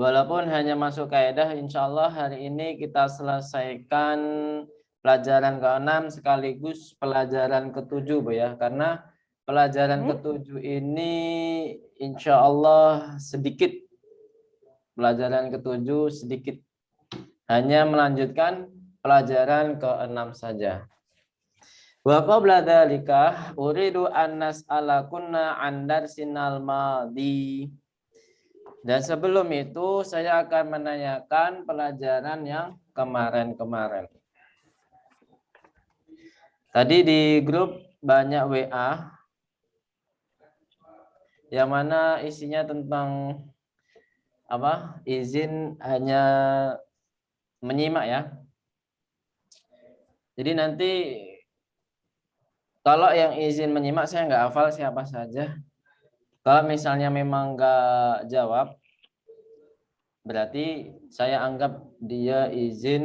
Walaupun hanya masuk kaidah, insya Allah hari ini kita selesaikan pelajaran ke-6 sekaligus pelajaran ke-7 Bu ya. Karena pelajaran ke-7 ini insya Allah sedikit. Pelajaran ke-7 sedikit. Hanya melanjutkan pelajaran ke-6 saja. Wa qabla dzalika uridu an nas'alakunna an darsinal madhi. Dan sebelum itu saya akan menanyakan pelajaran yang kemarin-kemarin. Tadi di grup banyak WA yang mana isinya tentang apa? Izin hanya menyimak ya. Jadi nanti kalau yang izin menyimak saya nggak hafal siapa saja. Kalau misalnya memang nggak jawab, berarti saya anggap dia izin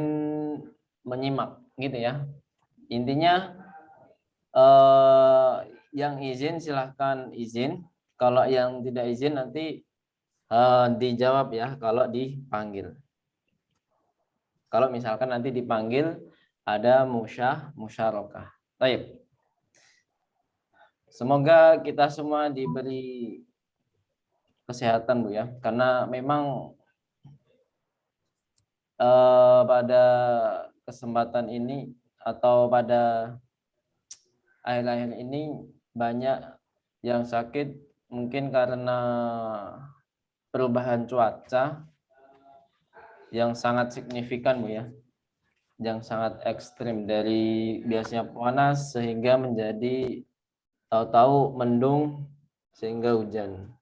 menyimak gitu ya. Intinya yang izin silahkan izin. Kalau yang tidak izin nanti dijawab ya kalau dipanggil. Kalau misalkan nanti dipanggil ada musyarakah. Baik. Semoga kita semua diberi kesehatan Bu ya, karena memang pada kesempatan ini atau pada akhir-akhir ini banyak yang sakit mungkin karena perubahan cuaca yang sangat signifikan Bu ya, yang sangat ekstrim dari biasanya panas sehingga menjadi tahu-tahu mendung sehingga hujan.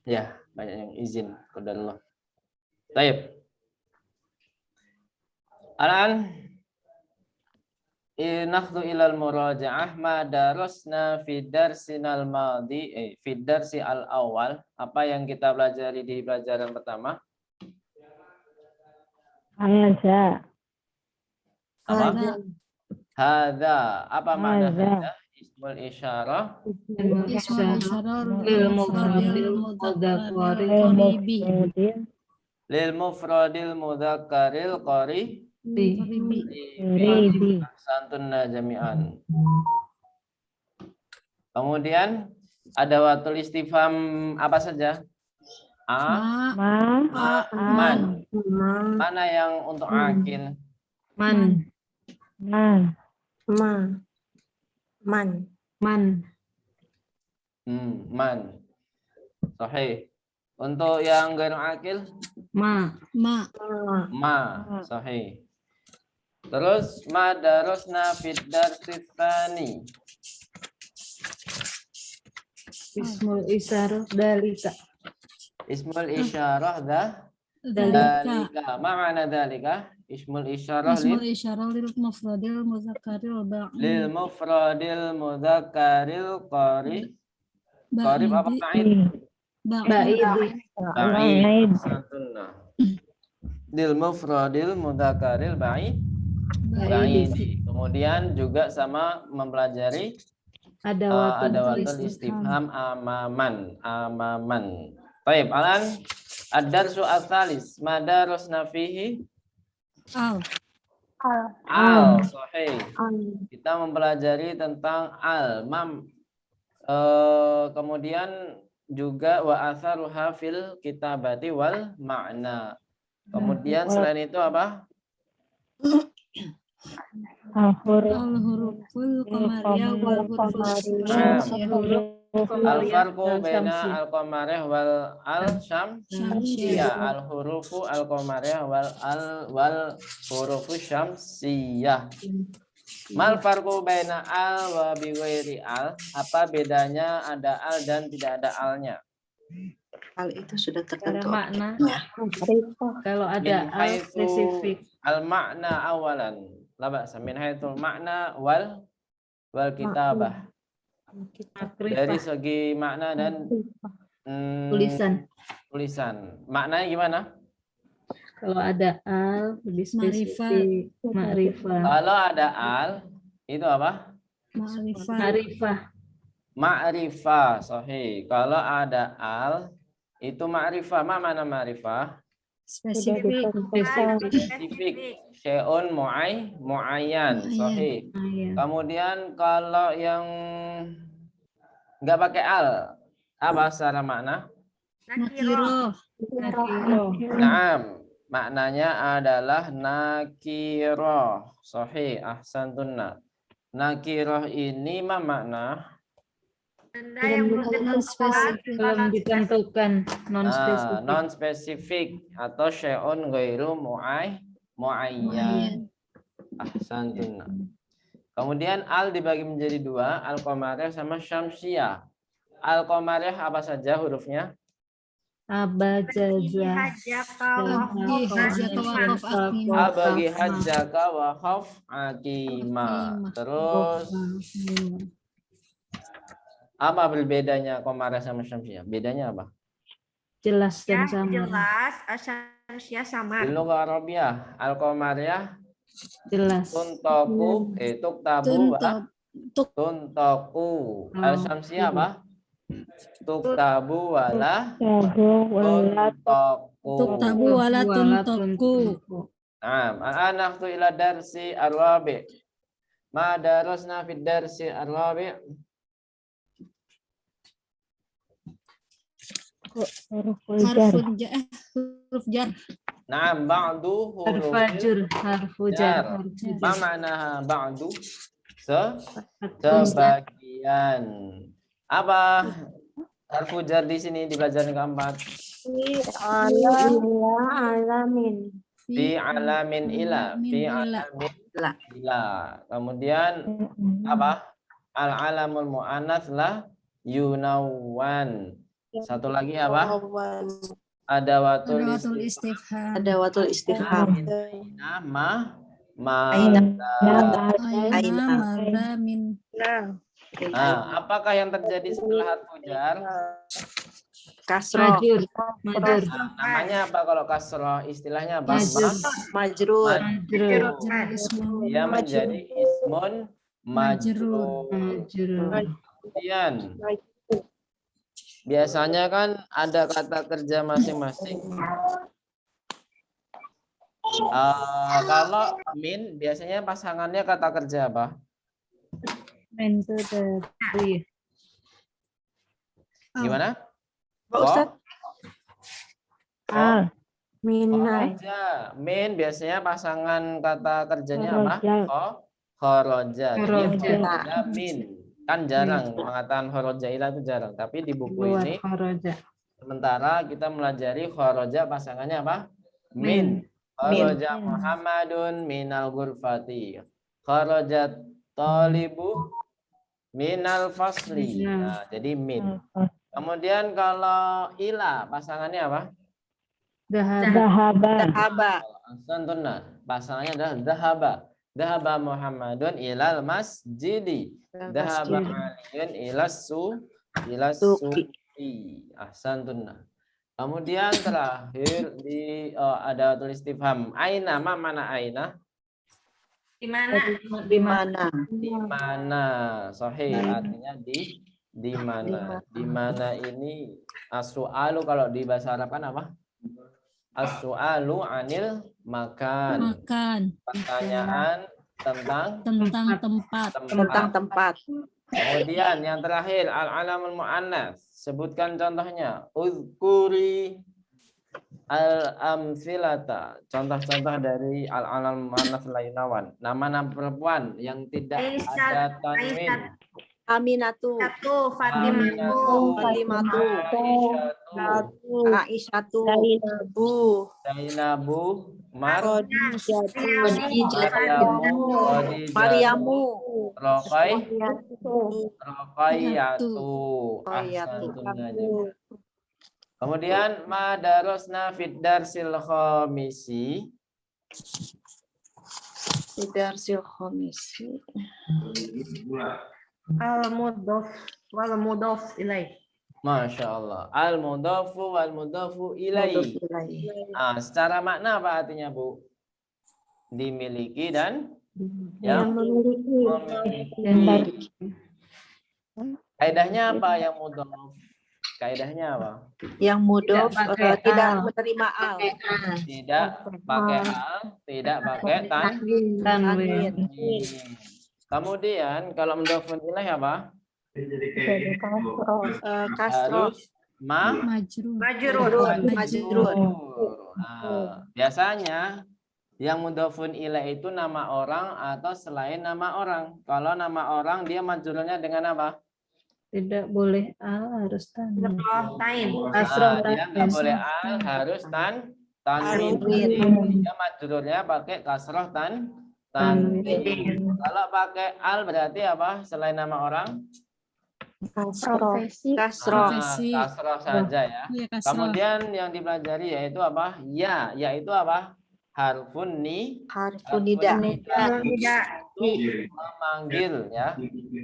Ya, banyak yang izin qadarullah. Baik. Alan nakhdu ilal muraja'ah ma darasna fi darsinal madhi fi darsi al awal. Apa yang kita pelajari di pelajaran pertama? Hadza. Apa? Hadza. Apa makna hadza? Ismul isyarah. Ismul isyarah lil mufradil Lil mufradil mudzakkaril qari. Santunna jami'an. Kemudian ada watul istifham apa saja? Man. Mana yang untuk akil? Man. Man. Sahih. Untuk yang ghairu akil? Ma. Sahih. Terus ma darasna fid darsis tsani. Ismul isyarah dalika. Ismul isyarah dalika. Ma ma'na dalika? Ismul isyarah lil mufradil mudzakaril ba'id. Lil mufradil mudzakaril qarib. Qarib apa ba'id? Ba'id. Lil mufradil mudzakaril ba'id. Kemudian juga sama mempelajari adawatul istifham amaman. Baik, Alan, ad-darsu ats-tsalis, madarasna fihi al. Sahih. Kita mempelajari tentang al. Kemudian juga wa atharuha fil kitabati wal ma'na. Kemudian selain itu apa? Al-huruful qamariyah wal huruful syamsiyah. Al-farqu baina al-qamariyah wal al-syamsiyah. Al-hurufu al-qamariyah wal hurufu syamsiyah. Mal farqu baina al wa bi ghairi al? Apa bedanya ada al dan tidak ada alnya? Al itu sudah tertentu makna. Kalau ada al spesifik. Al makna awalan. La ba'sa min haitsul makna wal kitabah. Dari segi makna dan tulisan. Maknanya gimana? Kalau ada al lebih spesifik. Ma'rifah. Kalau ada al itu apa? Ma'rifah. Ma'rifah, sahih. Kalau ada al itu ma'rifah. Ma mana ma'rifah? Spesifik. Spesifik. Syai'un mu'ayyan, sahih. Kemudian kalau yang nggak pakai al, apa secara makna? Nakiroh. Naam, maknanya adalah nakiroh. Sahih, ahsantunna. Nakiroh ini ma makna? Belum ditentukan. Non spesifik atau syai'un ghairu muayyan. Ahsantunna. Kemudian al dibagi menjadi dua, al-qamariyah sama syamsiyah. Al-qamariyah apa saja hurufnya? Abagi Hajjaka wa khaf akima. Terus apa berbedanya qamariyah sama syamsiyah? Bedanya apa? jelas dan sama. Jelas, Syamsiah sama. Di lughah Arabiyah, al-qamariyah Jelas. tuntoku, tuktabu wa tuntoku. Al-syamsiyah apa? Tuktabu wala tuntoku. Naam, al-anaqtu ila darsi ar-rabi'. Ma darasna fid darsi ar-rabi'. Huruf jar. Naam, ba'du hurufil Harfu jar. Ma ma'naha ba'du? Sebagian. Apa harfu jar di sini di pelajaran keempat? Alamin. Fi alamin ila. Fi alamin ila. Kemudian apa? Al-alamul mu'annats la yunawwan. Satu lagi apa? Adawatul istifham. Adawatul istifham. Aina min. Apakah yang terjadi setelah harfu jar? Kasroh. Majur. Namanya apa kalau kasroh? Istilahnya apa? Majrur. Dia menjadi ismun majrur. Kemudian biasanya kan ada kata kerja masing-masing. Kalau min biasanya pasangannya kata kerja apa? Gimana? Pak Ustadz. Min biasanya pasangan kata kerjanya apa? Khoroja. Min. Kan jarang mengatakan khoroja ila itu jarang. Tapi di buku ini sementara kita melajari khoroja pasangannya apa? Min. Khoroja Muhammadun minal ghurfati. Khoroja talibu minal fasli. Nah, jadi min. Kemudian kalau ila pasangannya apa? Dahaba. Contohnya pasangannya adalah dahaba. Dahaba Muhammadun ilal masjidi. Dahaba Aliyun ilas suqi. Ahsantunna. Kemudian terakhir ada tulis istifham. Aina, mana aina? Di mana? Di mana? Sahih, artinya di mana? Di mana ini as-su'alu kalau di bahasa Arab kan apa? As-su'alu anil makan. Pertanyaan tentang tempat. Kemudian yang terakhir al-alamul mu'annats. Sebutkan contohnya. Uzkuri al-amthilata. Contoh-contoh dari al-alamul mu'annats lainawan. Nama-nama perempuan yang tidak ada tanwin. Aminatu. Fatimatu. Aisyatu. Zainabu. Maryamu. Roqayyatu. Kemudian madarosna fid darsil khamisi. Al-mudhaf wal mudhaf ilaih. Masya Allah. Al-mudhafu wal mudhafu ilaih. Secara makna apa artinya, Bu? Dimiliki dan yang memiliki. Kaidahnya apa yang mudhof? Kaidahnya apa? Yang mudhof pakai tidak al. menerima al. Tidak pakai al, tidak pakai Tanwin. Tanwin. Kemudian kalau mudhofun ilaih apa? Jadi kasroh. Kasroh. Harus Majrur. Majrur. Nah, biasanya yang mudhofun ilaih itu nama orang atau selain nama orang. Kalau nama orang dia majrurnya dengan apa? Tidak boleh al, harus tanwin. Tain. Kasroh Dia nggak boleh al, harus tanwin. Tanwin. Jadi dia majrurnya pakai kasroh tanwin. Kalau pakai al berarti apa? Selain nama orang? Kasroh. Kasroh. Kasroh saja ya. Kemudian yang dipelajari yaitu apa? Ya, yaitu apa? Harfun Harfun nida. untuk memanggil ya.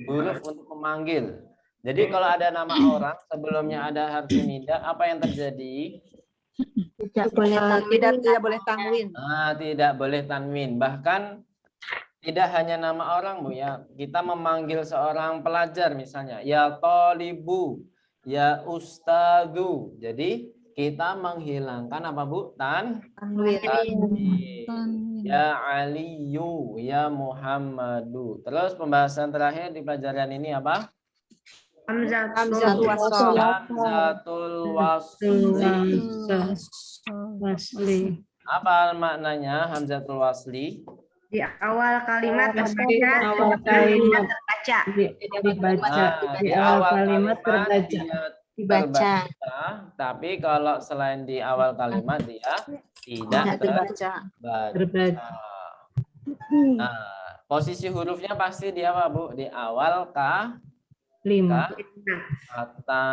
Huruf untuk memanggil. Jadi kalau ada nama orang sebelumnya ada harfun nida, apa yang terjadi? Tidak boleh Tidak boleh tanwin. Tidak boleh tanwin. Bahkan tidak hanya nama orang, Bu ya. Kita memanggil seorang pelajar misalnya, ya tolibu, ya ustadu. Jadi kita menghilangkan apa, Bu? Tanwin. Ya aliyu, ya muhammadu. Terus pembahasan terakhir di pelajaran ini apa? Hamzatul wasl. Hamzatul wasli. Wasli. Apa maknanya hamzatul wasli? Di awal kalimat Awal kalimat terbaca. dibaca. Di awal kalimat terbaca. Dibaca. Tapi kalau selain di awal kalimat dia tidak Terbaca. terbaca. Nah, posisi hurufnya pasti di apa, Bu? Di awal Lima. kata.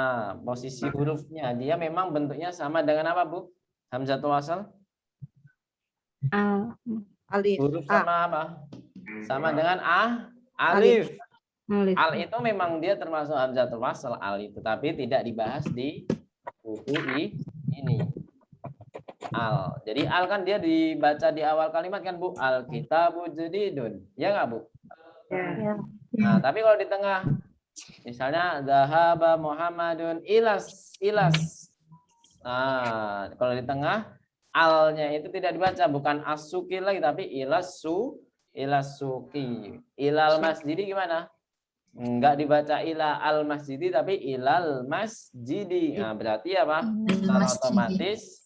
Posisi hurufnya dia memang bentuknya sama dengan apa, Bu? Hamzatul wasl? Alif. Huruf sama apa? Sama dengan alif. Al itu memang dia termasuk hamzatul wasl alif, tetapi tidak dibahas di buku ini. Al. Jadi al kan dia dibaca di awal kalimat kan, Bu? Al kitabu jadidun. Ya nggak, Bu? Ya. Nah, tapi kalau di tengah misalnya dzahaba Muhammadun ilas. Nah, kalau di tengah alnya itu tidak dibaca, bukan asuki lagi tapi ilasuki. Ilal masjidi gimana? Enggak dibaca ila al masjidi tapi ilal masjidi. Nah, berarti apa? Secara otomatis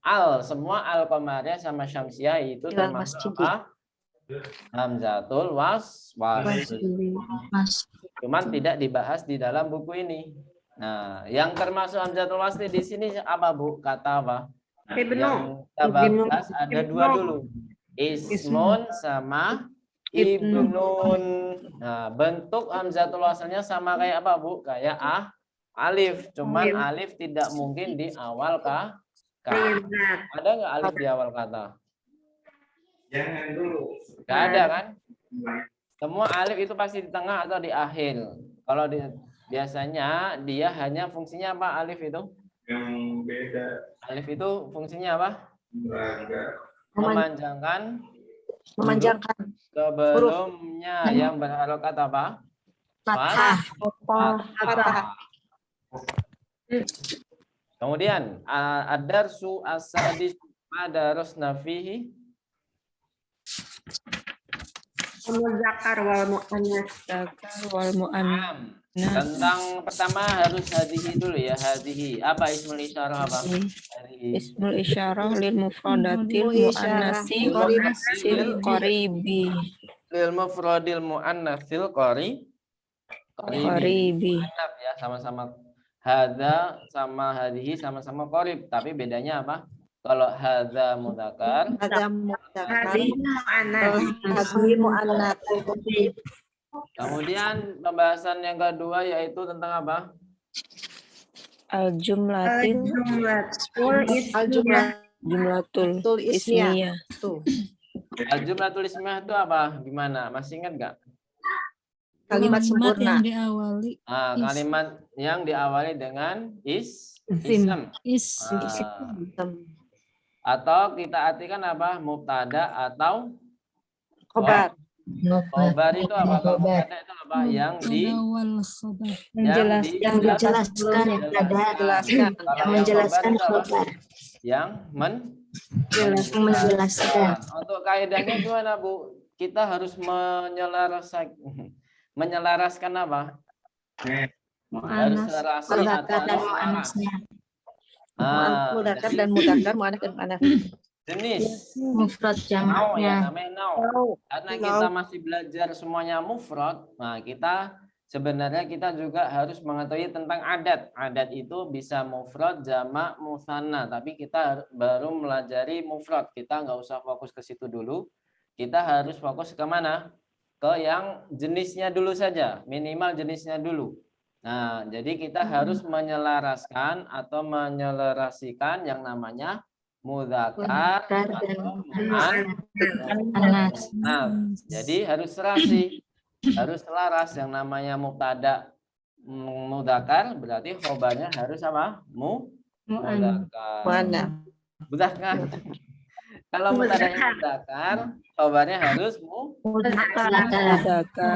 al semua al qamariyah sama syamsiah itu termasuk apa? Hamzatul wasli. Cuman tidak dibahas di dalam buku ini. Nah, yang termasuk hamzatul wasli di sini apa, Bu? Kata apa? Yang kita bahas ada dua dulu. Ismun sama ibnun. Nah, bentuk hamzatul waslnya sama kayak apa, Bu? Kayak alif. Cuman alif tidak mungkin di awal kata. Ada nggak alif di awal kata? Jangan dulu. Nggak ada kan? Semua alif itu pasti di tengah atau di akhir. Kalau biasanya dia hanya fungsinya apa alif itu? Yang beda. Alif itu fungsinya apa? Memanjangkan. Sebelumnya yang berharokat apa? Fathah. Kemudian ad-darsu as-sadis madarasna fihi Zakar wal mu'annas. Tentang pertama harus hadihi dulu ya, hadihi. Apa ismul isyarah apa? Ismul isyarah lil mufradatil muannatsil qaribi. Lil mufradil muannatsil qaribi. Ya, sama-sama hadza sama hadihi sama-sama qarib, tapi bedanya apa? Kalau hadza mudzakkar, muannats. Kemudian pembahasan yang kedua yaitu tentang apa? Jumlatul ismiyah. Al-jumlatul ismiyah itu apa? Gimana? Masih ingat nggak? Kalimat sempurna. Yang diawali. Kalimat yang diawali dengan ism. Atau kita artikan apa? Mubtada atau Khobar. khobar itu apa? Kalau mubtada itu apa? apa yang Yang dijelaskan jelaskan. Kalau yang menjelaskan khobar itu apa? khobar. Yang Menjelaskan. Untuk kaidahnya gimana, Bu? Kita harus menyelaraskan apa? Harus serasi Mudzakkar dan atau muannasnya. Mudzakkar jadi dan mudzakkar, muannats dan muannats. jenis Mufrad nau ya, jamaknya. namanya nau. Karena kita masih belajar semuanya mufrad, nah kita sebenarnya kita juga harus mengetahui tentang adat. Adat itu bisa mufrad, jamak, musanna, tapi kita baru melajari mufrad. Kita nggak usah fokus ke situ dulu. Kita harus fokus ke mana? Ke yang jenisnya dulu saja, minimal jenisnya dulu. Nah, jadi kita harus menyelaraskan atau menyelarasikan yang namanya mudzakkar atau muannas. Nah, jadi harus serasi, harus selaras. Yang namanya mubtada mudzakkar berarti khobarnya harus apa? Mudzakkar. Mudzakkar. Kalau mubtadanya mudzakkar, khobarnya harus Mudzakkar.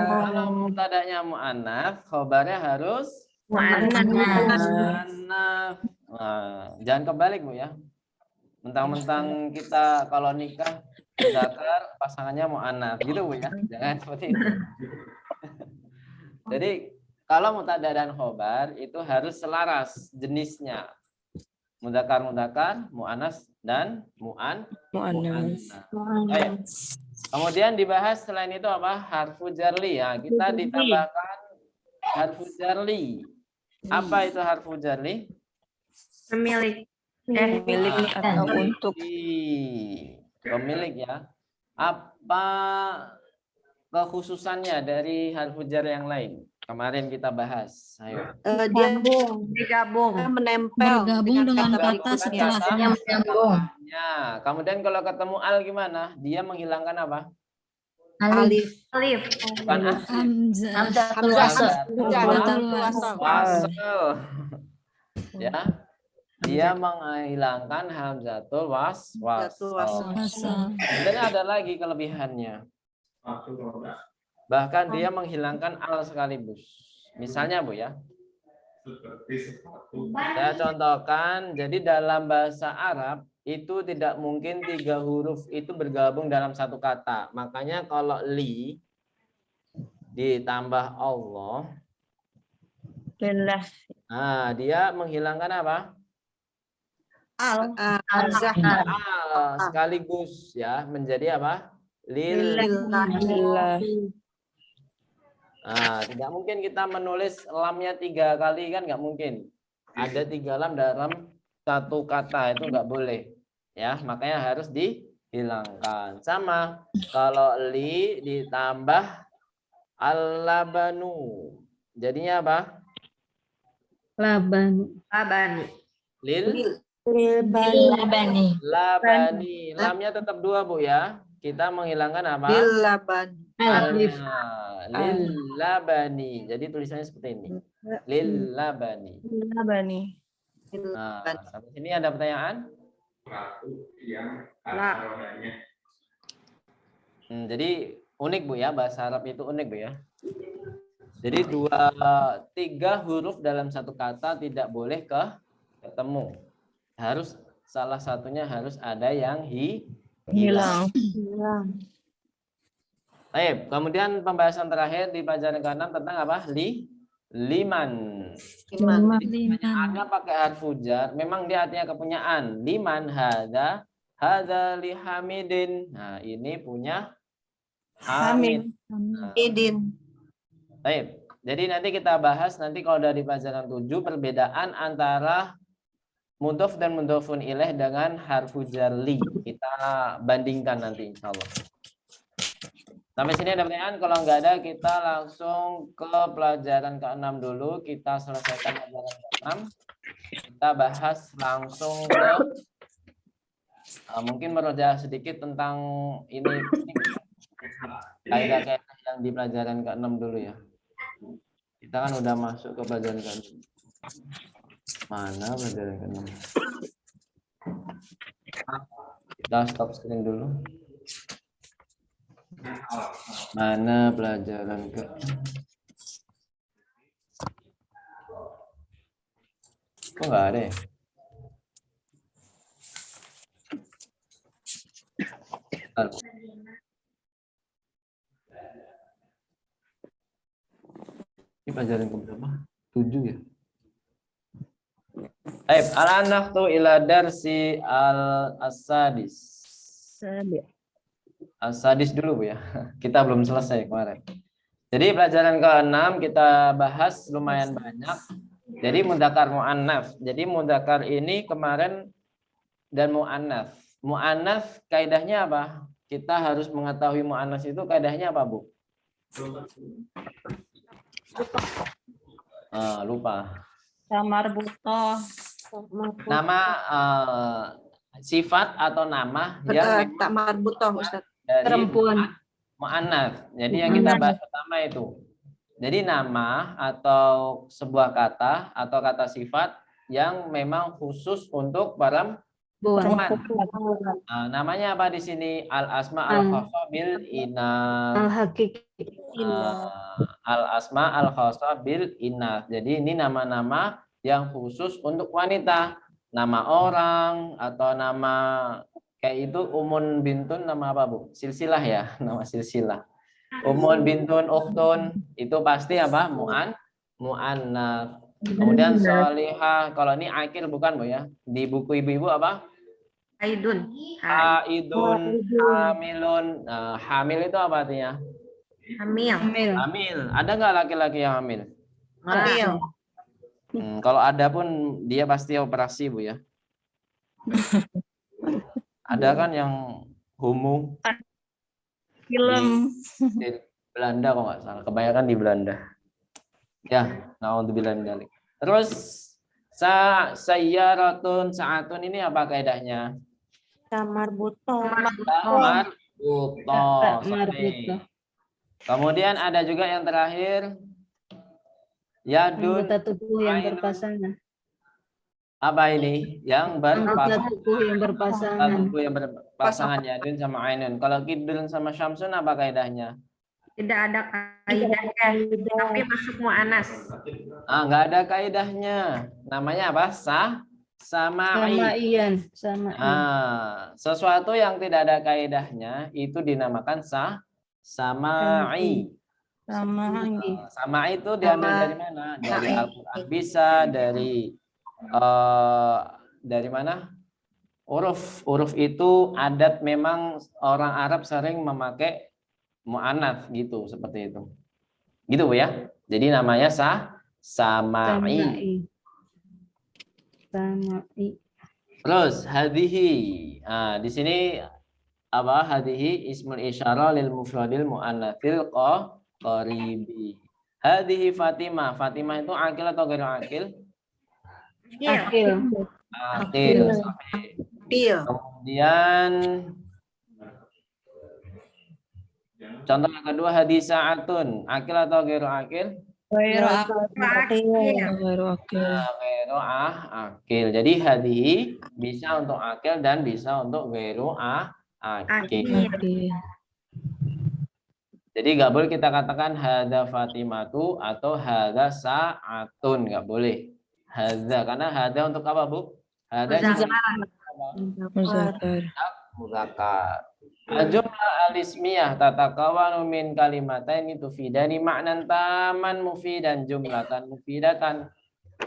Kalau mubtadanya muannats, khobarnya harus Muannats. Nah, jangan kebalik, Bu ya. Mentang-mentang kita kalau nikah zakar pasangannya mau anak gitu, Bu ya. Jangan seperti itu. Jadi kalau mubtada dan khobar itu harus selaras jenisnya. Mudzakkar muannas dan muannas. Kemudian dibahas selain itu apa? Harfu jarli ya. Kita ditambahkan harfu jarli. Apa itu harfu jarli? Pemilik. Milik atau untuk. Pemilik ya. Apa kekhususannya dari harfu jar yang lain? Kemarin kita bahas. Ayo. Digabung. Menempel. Bergabung dengan kata setelahnya. Ya, kemudian kalau ketemu al gimana? Dia menghilangkan apa? Alif. Bukan Hamzah. wasal. Ya. Dia menghilangkan hamzatul wasal. Sebenarnya ada lagi kelebihannya. Bahkan dia menghilangkan al sekaligus. Misalnya, Bu ya. Saya contohkan, jadi dalam bahasa Arab itu tidak mungkin 3 huruf itu bergabung dalam satu kata. Makanya kalau li ditambah Allah, nah dia menghilangkan apa? Al Sekaligus ya, menjadi apa? Lillah. Nah, tidak mungkin kita menulis lamnya 3 kali, kan nggak mungkin. Ada 3 lam dalam satu kata, itu nggak boleh. Ya, makanya harus dihilangkan. Sama kalau li ditambah al-labanu. Jadinya apa? Labani. Labani. Lamnya tetap 2, Bu ya. Kita menghilangkan apa? Lillabani. Jadi tulisannya seperti ini. Lillabani. Nah, sampai sini ada pertanyaan? Jadi unik, Bu ya, bahasa Arab itu unik, Bu ya. Jadi 3 huruf dalam satu kata tidak boleh ketemu. Harus salah satunya harus ada yang hilang. Baik, kemudian pembahasan terakhir di pelajaran ke-6 tentang apa? Liman. Ada pakai harfu jar, memang dia artinya kepunyaan. Liman hadza li Hamidin. Nah, ini punya Hamid. Baik. Jadi nanti kita bahas nanti kalau dari pelajaran 7 perbedaan antara mudhof dan mudhofun ilaih dengan harfu jar li. Kita bandingkan nanti insyaallah. Sampai sini ada pertanyaan? Kalau nggak ada, kita langsung ke pelajaran ke-6 dulu. Kita selesaikan pelajaran ke-6. Kita bahas langsung ke mungkin meroja sedikit tentang ini kaidah-kaidah yang di pelajaran ke-6 dulu ya. Kita kan udah masuk ke pelajaran ke-6. Mana pelajaran ke-6? Kita stop screen dulu. Mana pelajaran ke Oh, nggak ada ya? Bentar, Bu. Ini pelajaran keberapa? 7 ya? Baik, al-anaktu ila darsi al-asadis. Al-sadis dulu Bu ya. Kita belum selesai kemarin. Jadi pelajaran ke-6 kita bahas lumayan banyak. Jadi mudzakkar muannats. Jadi mudzakkar ini kemarin dan muannats. Muannats kaidahnya apa? Kita harus mengetahui muannats itu kaidahnya apa, Bu? Lupa. Samar butoh. Nama sifat atau nama yang Tak marbutoh, Ustaz. dari Perempuan. muannats. Jadi yang kita bahas pertama itu. Jadi nama atau sebuah kata atau kata sifat yang memang khusus untuk perempuan. Namanya apa di sini? Al-asma al-khassa bil inas. Al-hakiki. Al-asma al-khassa bil inas. Jadi ini nama-nama yang khusus untuk wanita. Nama orang atau nama kayak itu umun bintun, nama apa Bu? Silsilah ya, nama silsilah. Umun bintun ukhtun itu pasti apa? Mu'annats. Kemudian sholihah, kalau ini akil bukan Bu ya? Di buku ibu-ibu apa? Aidun. Haidun, hamilun. Nah, hamil itu apa artinya? Hamil. Hamil. Ada nggak laki-laki yang hamil? Hamil. Kalau ada pun dia pasti operasi Bu ya. Ada kan yang homo Film. di Belanda kok nggak salah, kebanyakan di Belanda. Ya, naudzubillah min dzalik. Terus sayyaratun saatun ini apa kaidahnya? Samar butoh. Marbutoh. Marbutoh. Kemudian ada juga yang terakhir yadun. Anggota tubuh yang berpasangan. Apa ini? Yang Anggota tubuh yang berpasangan. tubuh yang berpasangan yadun sama ainun. Kalau kidun sama syamsun apa kaidahnya? Tidak ada kaidahnya, tapi masuk mu'annas. Nggak ada kaidahnya. Namanya apa? Sama'i. Samaian. Sesuatu yang tidak ada kaidahnya itu dinamakan sama'i. Sama'i itu diambil dari mana? Dari Al-Qur'an bisa, dari mana? Uruf itu adat, memang orang Arab sering memakai mu'annats gitu, seperti itu. Gitu Bu ya. Jadi namanya sama'i. Terus hadhihi. Di sini apa? Hadhihi ismul isyarah lil mufradil muannatsil qaribi. Hadhihi Fatimah. Fatimah itu akil atau ghairu akil? Akil. Akil. Kemudian contoh yang kedua hadisa'atun. Akil atau ghairu akil? Ghairu akil. Jadi hadhihi bisa untuk akil dan bisa untuk ghairu akil. Jadi nggak boleh kita katakan hadza Fatimatu atau hadza sa'atun, nggak boleh. Hadza, karena hadza untuk apa Bu? Hadza muzakkar. Jumlah al-ismiyah tatakawanu min kalimatain tufidani ma'nan taman mufidan jumlatan mufidatan.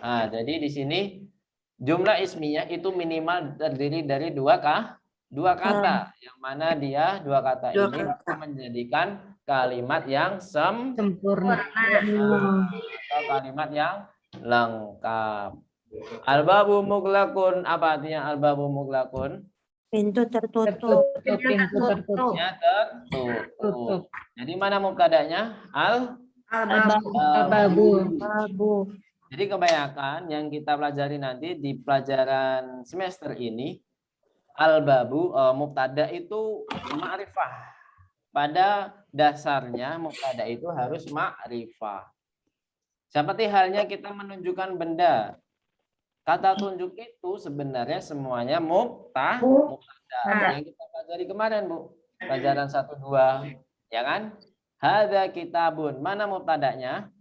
Jadi di sini jumlah ismiyah itu minimal terdiri dari dua kata, yang mana dia dua kata ini menjadikan kalimat yang Sempurna. atau kalimat yang lengkap. Al-babu muglaqun, apa artinya al-babu muglaqun? Pintu tertutup. Pintu tertutup. Ya, tertutup. Jadi mana mubtada'nya? Al-babu. Jadi kebanyakan yang kita pelajari nanti di pelajaran semester ini, al-babu mubtada itu ma'rifah. Pada dasarnya mubtada itu harus ma'rifah. Seperti halnya kita menunjukkan benda. Kata tunjuk itu sebenarnya semuanya mubtada. Yang kita pelajari kemarin Bu, pelajaran 1-2, ya kan? Hadza kitabun. Mana mubtadanya?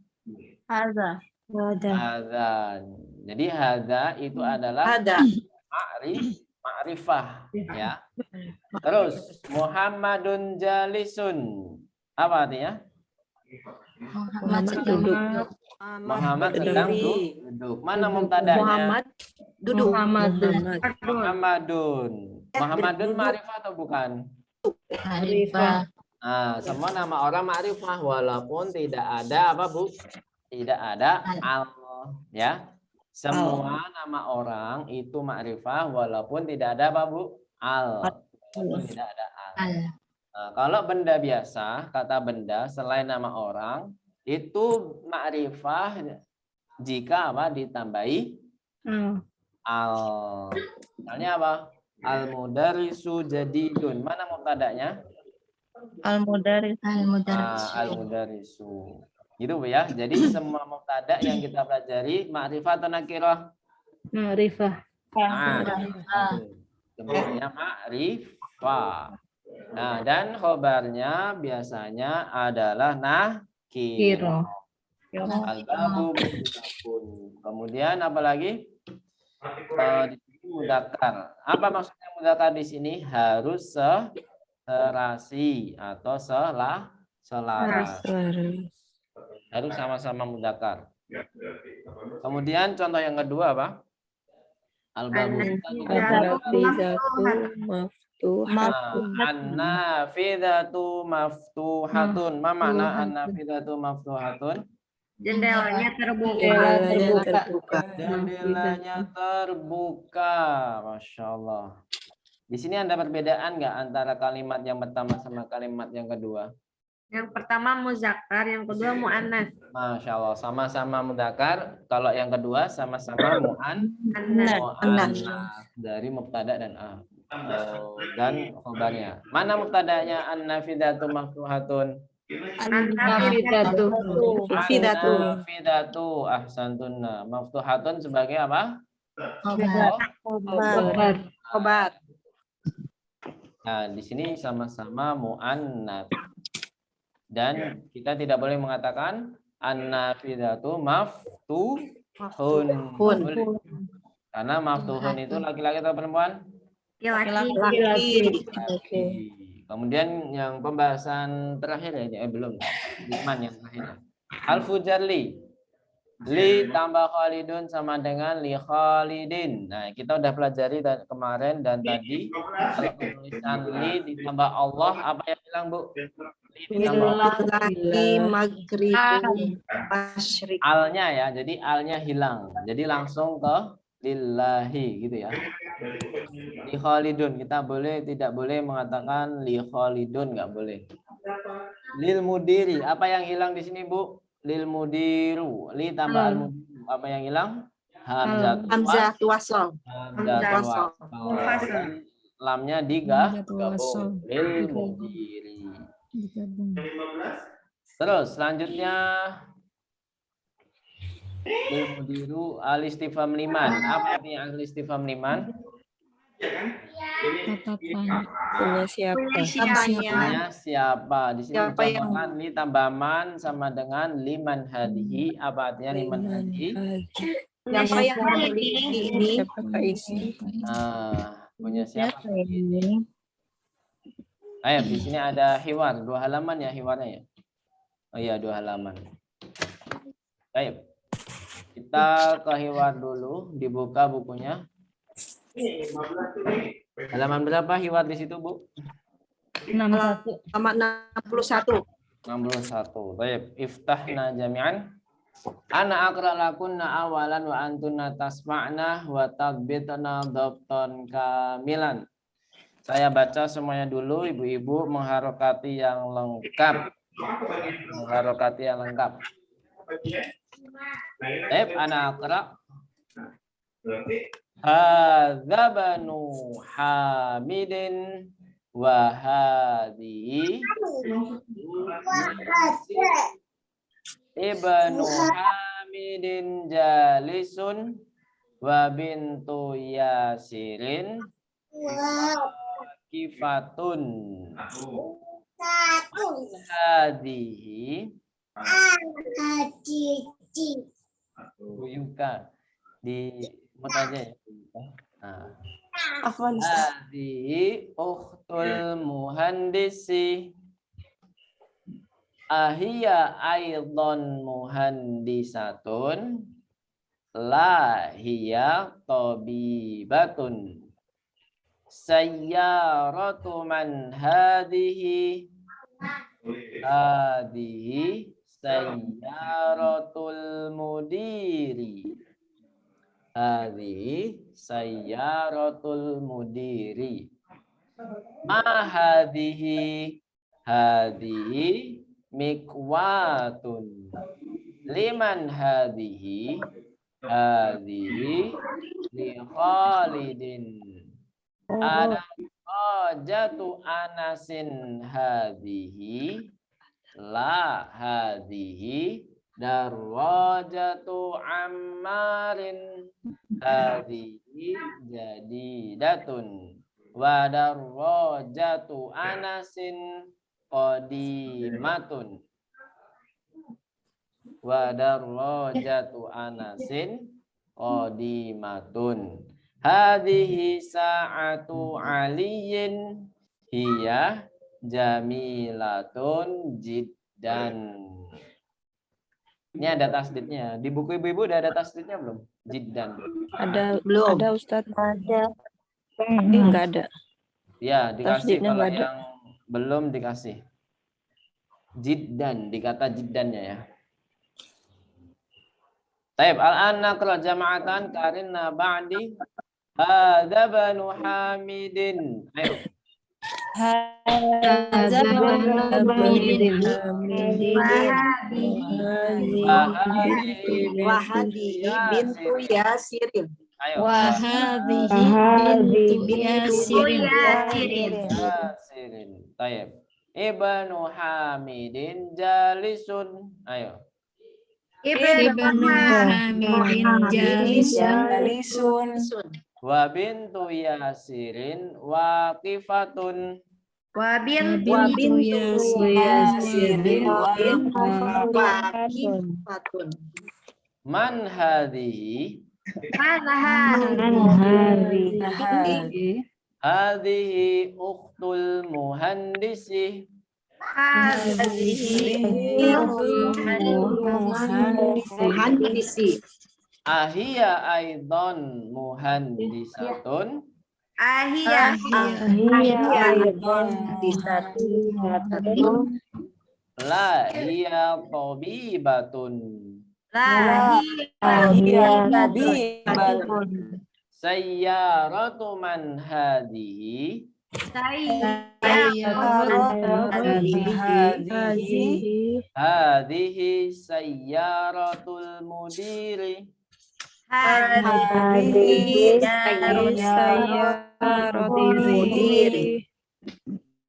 Hadza. Hadza. Jadi hadza itu adalah Ada. ma'rifah ya. Terus Muhammadun jalisun. Apa artinya? Muhammad duduk. Muhammad sedang duduk. Mana mubtada'nya? Muhammad duduk. Muhammadun. Muhammadun. Muhammadun duduk. ma'rifah atau bukan? Ma'rifah. Nah, semua nama orang ma'rifah walaupun tidak ada apa, Bu? Tidak ada al ya. Semua nama orang itu ma'rifah walaupun tidak ada apa, Bu? Al. Walaupun tidak ada al. Nah, kalau benda biasa, kata benda selain nama orang itu ma'rifah jika apa ditambahi al. Misalnya apa? Al-mudarisu jadidun. Mana mubtada'nya? Al-Mudaris. Al-mudarisu. Gitu Bu ya. Jadi semua mubtada yang kita pelajari ma'rifah atau nakirah? Ma'rifah. Semuanya ma'rifah. Nah, dan khobarnya biasanya adalah nakirah. Al-babu mudzakkar. Kemudian apa lagi? Di sini mudzakkar. Apa maksudnya mudzakkar di sini? Harus serasi atau selaras. Harus sama-sama mudzakkar. Kemudian contoh yang kedua apa? Al-babu an-nafidatu maftuhatun. Ma makna an-nafidatu maftuhatun? Jendelanya terbuka. Jendelanya terbuka. Masya Allah. Di sini ada perbedaan nggak antara kalimat yang pertama sama kalimat yang kedua? Yang pertama muzakkar, yang kedua muannas. Masya Allah, sama-sama mudzakkar. Kalau yang kedua sama-sama Muannas. dari mubtada dan khobarnya. Mana mubtadanya? An-nafidatu maftuhatun. An-nafidatu. An-nafidatu ahsantunna. Maftuhatun sebagai apa? Obat. Nah, di sini sama-sama muannats. Dan kita tidak boleh mengatakan an-nafidatu maftuhun. Karena maftuhun itu laki-laki atau perempuan? Laki-laki. Kemudian yang pembahasan terakhir ya, belum. Iman yang terakhir. Al-fujarli. Li tambah Khalidun sama dengan li Khalidin. Nah, kita udah pelajari kemarin dan tadi. Kalau tulisan li ditambah Allah, apa yang bilang, Bu? Lagi maghrib masyrik. Alnya ya, jadi alnya hilang. Jadi langsung ke lillahi gitu ya. Li Khalidun, kita tidak boleh mengatakan li Khalidun, nggak boleh. Lil mudiri, apa yang hilang di sini, Bu? Lil mudiru, li tambah al mudiru, apa yang hilang? Hamzah wasol. Lamnya digabung. Lil mudiri. Terus selanjutnya lil mudiru al-istifham liman. Apa artinya al-istifham liman? Punya siapa? Punya siapa? Di sini Siapa yang contohkan li tambah man sama dengan liman hadihi. Apa artinya liman hadihi? Siapa yang memiliki ini? Nah, punya siapa? Ayo, di sini ada hiwar, 2 halaman ya hiwarnya ya. Oh iya, 2 halaman. Baik. Kita ke hiwar dulu, dibuka bukunya. Halaman berapa hiwar di situ, Bu? 61. Sama 61. 61. Baik, iftahna jami'an. Ana aqra lakunna awalan wa antunna tasma'na wa tagbitna dhabtan kamilan. Saya baca semuanya dulu, ibu-ibu mengharokati yang lengkap. Mengharokati yang lengkap. Baik, ana aqra. Hadza banu Hamidin wa hadhihi ibnu Hamidin jalisun wa bintu Yasirin kifatun hadhihi buyuka. di mut aja ya. Nah. Afwan. Hadhihi ukhtul muhandisi. Ahiya aidan muhandisatun. La hiya tabibatun. Sayyaratu man hadhihi. Hadhihi sayyaratul mudiri. Hadhihi sayyaratul mudiri. Ma hadhihi. Hadhihi mikwatun. Liman hadhihi. Hadhihi li Khalidin. Ada rajatu Anasin hadhihi. La hadhihi darajatu Ammarin. Hadhihi jadidatun. Wa darajatu Anasin qadimatun. Wa darajatu Anasin qadimatun. Hadhihi sa'atu Aliyin hiya jamilatun jiddan. Ini ada tasdidnya. Di buku ibu-ibu udah ada tasdidnya belum? Jiddan. Ada Belum. ada Ustadz. Ada. Enggak ada. Ya, dikasih. Tasdidnya Kalau nggak ada. yang belum dikasih. Jiddan, dikata jiddannya ya. Taib, al-an naqra jama'atan karina ba'di. Hadza banu Hamidin. Ayo. Hadza Wahadihi bintu Yasirin. Ayo. Wahadhihi bintu Yasirin. Yasirin. Taib. Ibnu Hamidin jalisun. Ayo. Ibnu Hamidin jalisun. Wa bintu Yasirin waqifatun. Wa bintu Yasirin waqifatun. Man hadhihi. Hadhihi ukhtul muhandisi. Muhandisi. Ahiya aidan muhandisatun. La hiya tabibatun. Sayyaratu man hadhihi. Hadhihi sayyaratul mudiri.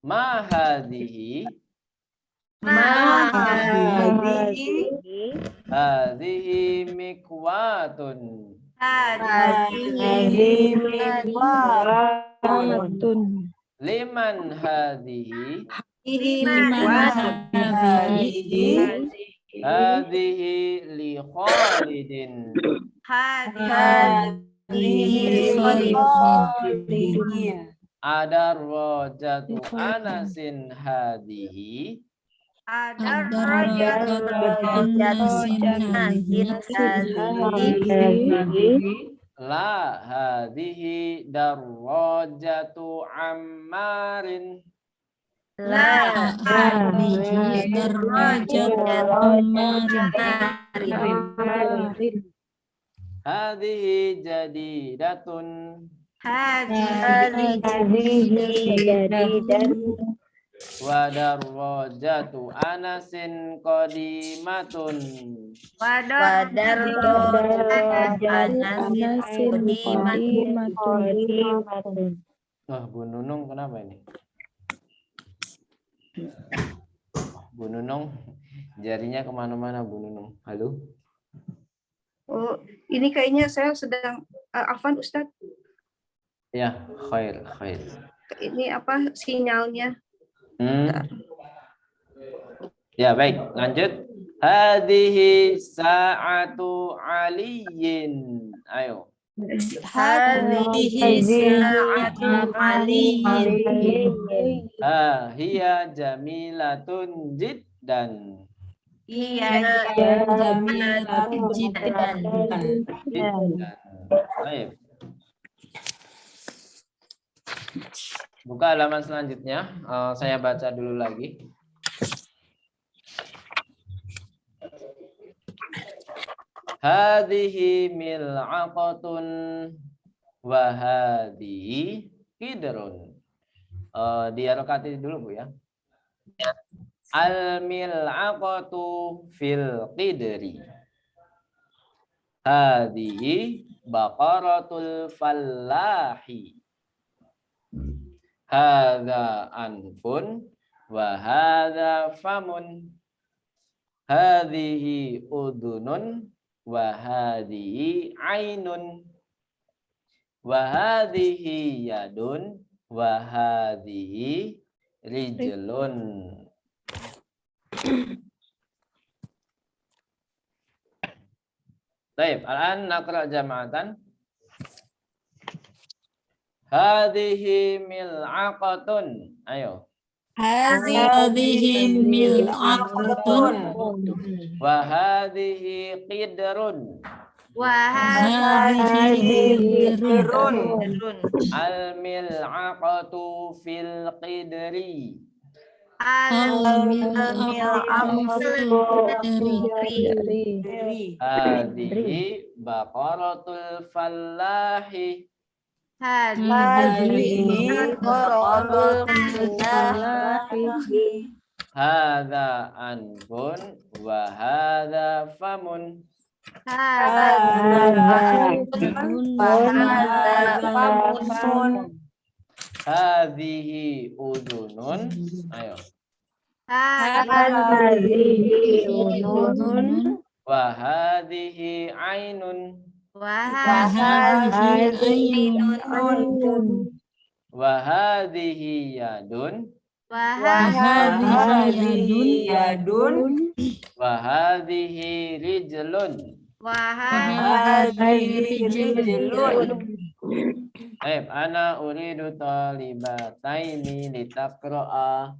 Ma hadhihi. Hadhihi mikwatun. Liman hadhihi. Hadhihi li Khalidin. Ada rojatu Anasin hadhihi. La hadhihi darrajatu Ammarin. Hadhihi jadidatun. Wa darrajatu Anasin qadimatun. Wah, Bu Nunung kenapa ini? Bu Nunung, jarinya kemana-mana Bu Nunung. Halo? Oh, ini kayaknya saya sedang Afwan Ustadz. Ya, khair. Ini apa sinyalnya? Ya, baik. Lanjut. Hadhihi sa'atu aliyin. Ayo. Hadhihi sa'atu aliyin. Hiya jamilatun jiddan. Iya jamilatun jiddan. Jiddan. Baik. Buka halaman selanjutnya. Saya baca dulu lagi. Hadhihi mil'aqatun wa hadhihi qidrun. Diharokati dulu Bu ya. Al mil'aqatu fil qidri. Hadhihi baqaratul fallahi. Hadza anfun wa hadza famun. Hadhihi udhunun wa hadhihi ainun. Wa hadhihi yadun wa hadhihi rijlun. Baik, al-an naqra jama'atan. Hadhihi mil'aqatun. Ayo. Hadhihi mil'aqatun. Wa hadhihi qidrun. Wa hadhihi qidrun. Al mil'aqatu fil qidri. Hadhihi baqaratul fallahi. Hadza anfun wa hadza famun. Hadhihi udhunun. Ayo. Wa hadhihi ainun. Wa hadhihi yadun. Wa hadhihi rijlun. Ana uridu talibataini litaqra'a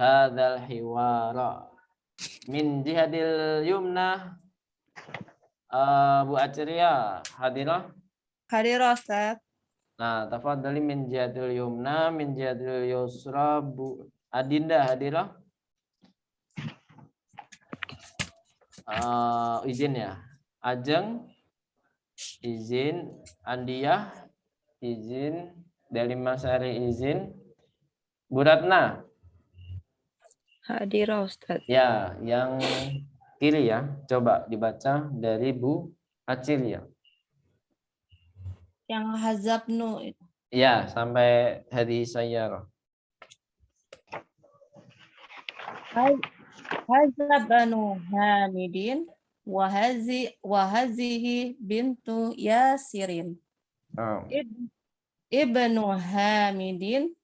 hadzal hiwara min jihadil yumna. Bu Aciria hadirah? Hadirah, Ustaz. Nah, tafadhali min jihadil yumna, min jihadil yusra. Bu Adinda hadirah? Izin ya. Ajeng, izin. Andiyah, izin. Delima Sari, izin. Bu Ratna? Hadirah, Ustaz. Ya, yang kiri ya. Coba dibaca dari Bu Acilia. Yang hazabnu itu. Ya, sampai hadhihi sayyarah. Hazabanu Hamidin wa hazihi bintu Yasirin. Ibnu Hamidin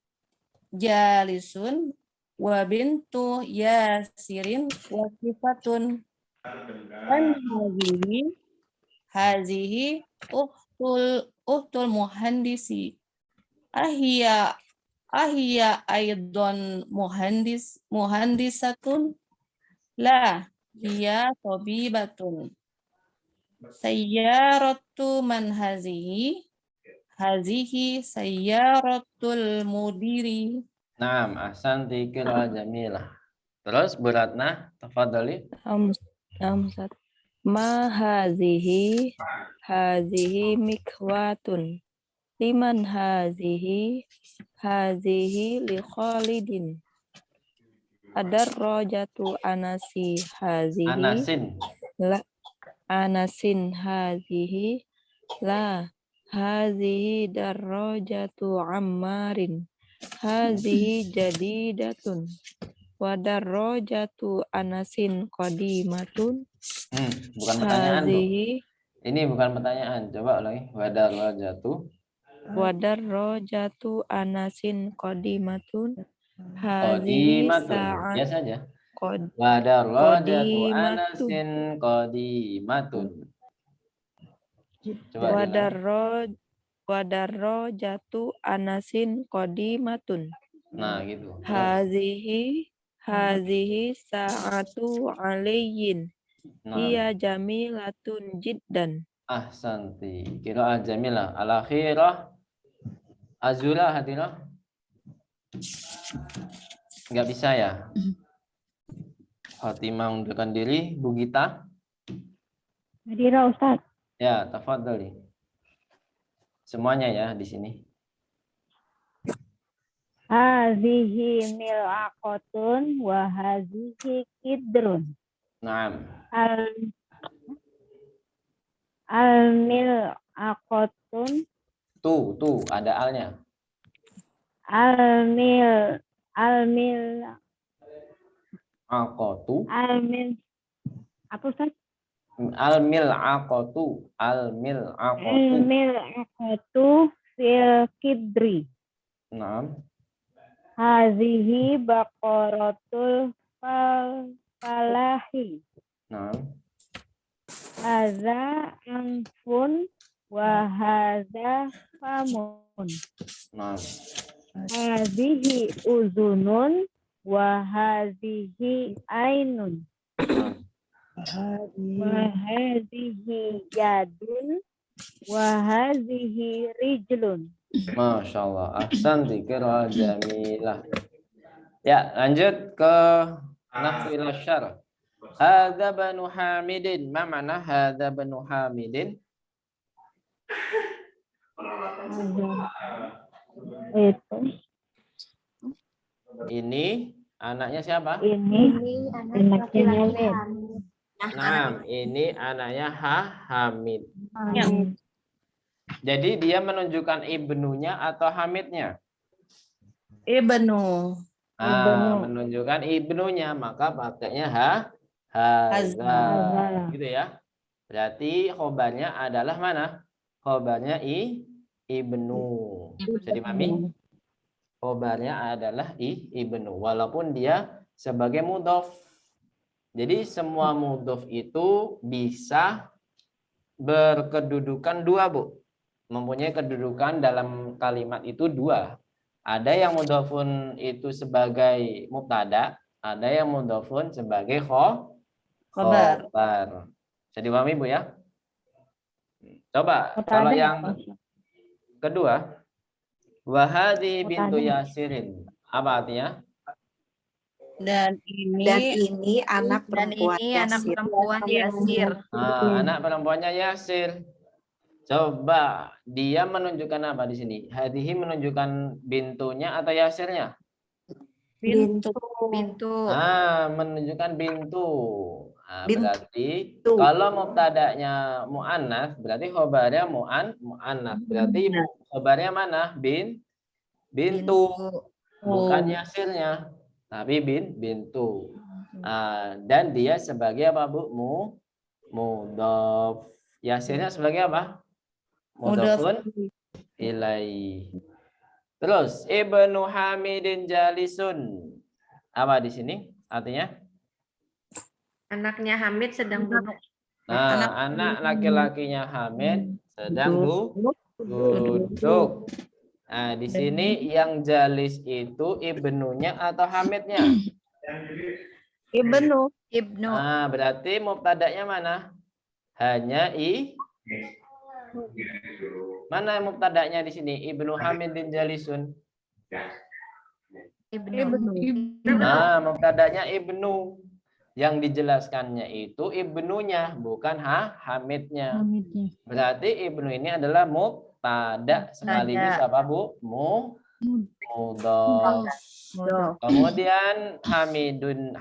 jalisun wa bintu Yasirin waqifatun. Hazihi uhtul muhandisi. Ahia aidon muhandisatun. La hiya tabibatun. Sayyaratu man hazihi sayyaratul mudiri. Naam, ahsanti qira'ah jamilah. Terus Bu Ratna, tafadhali. Ma hazihi mikwatun. Liman hazihi li Khalidin. Adarrajatu anasi hazihi. Anasin hazihi. La hazihi darrajatu ammarin. Hazihi jadidatun. Wadarrajatu anasin qadimatun. Bukan pertanyaan, Bu. Ini bukan pertanyaan. Coba ulangi. Wadarrajatu anasin qadimatun. Qadimatun. Ya saja. Wadarrojatu Qadimatun. Anasin qadimatun. Coba diulang. Wadarrojatu Anasin qadimatun. Nah, gitu. Hazihi sa'atu alayyin. Nah, Hiya jamilatun jiddan. ahsanti. Qiraah jamilah. Al-akhirah Azula hadilah. Enggak bisa ya? Fatimah undurkan diri. Bu Gita. Hadirah Ustaz. Ya, tafadhali. Semuanya ya di sini. Hazihi mil'aqatun wa hazihi kidrun. Naam. Al-mil'aqatun. Tuh, ada alnya. Aqatu. Apa Ustaz? Al-mil'aqatu. Al-mil'aqatu fil kidri. Naam. Hazihi baqaratul falahi. Naam. Hadza anfun wa hadza famun. Naam. Hazihi uzunun wa hazihi ainun. Wa hazihi yadun wa hazihi rijlun. Masya Allah. Ahsanti qiraah jamilah. Ya, lanjut ke nahwil syarh. Hadza banu Hamidin. Ma mana hadza banu Hamidin? Itu. Ini anaknya siapa? Ini anaknya Hamid. Nah, ini anaknya Hamid. Hamid. Jadi dia menunjukkan ibnunya atau Hamidnya? Ibnu. Menunjukkan ibnunya, maka pakainya haza. Gitu ya. Berarti khobarnya adalah mana? Khobarnya ibnu. Bisa dipahami? Khobarnya adalah ibnu. Walaupun dia sebagai mudhof. Jadi semua mudhof itu bisa berkedudukan dua, Bu. Mempunyai kedudukan dalam kalimat itu dua. Ada yang mudhofun itu sebagai mubtada, ada yang mudhofun sebagai khobar. Bisa dipahami, Bu ya? Coba kalau yang kedua, wahadi bintu Yasirin. Apa artinya? Dan ini anak perempuan Yasir. Anak perempuannya Yasir. Coba dia menunjukkan apa di sini? Hadihi menunjukkan bintunya atau Yasirnya? Bintu. Menunjukkan bintu. Berarti kalau mubtada'nya mu'annats, berarti khobarnya mu'annats. Berarti khobarnya mana? Bintu. Bukan Yasirnya, tapi bintu. Dan dia sebagai apa, Bu? Mudhof. Yasirnya sebagai apa? Mudhofun ilaih. Terus Ibnu Hamidin jalisun. Apa di sini artinya? Anaknya Hamid sedang duduk. Anak laki-lakinya Hamid sedang duduk. Nah, di sini yang jalis itu ibnunya atau Hamidnya? Ibnu. Berarti mubtada'nya mana? Hanya mana mubtada'nya di sini? Ibnu Hamidin jalisun. Mubtada'nya ibnu. Yang dijelaskannya itu ibnunya, bukan Hamidnya. Berarti ibnu ini adalah mubtada sekaligus apa, Bu? Mudhof. Kemudian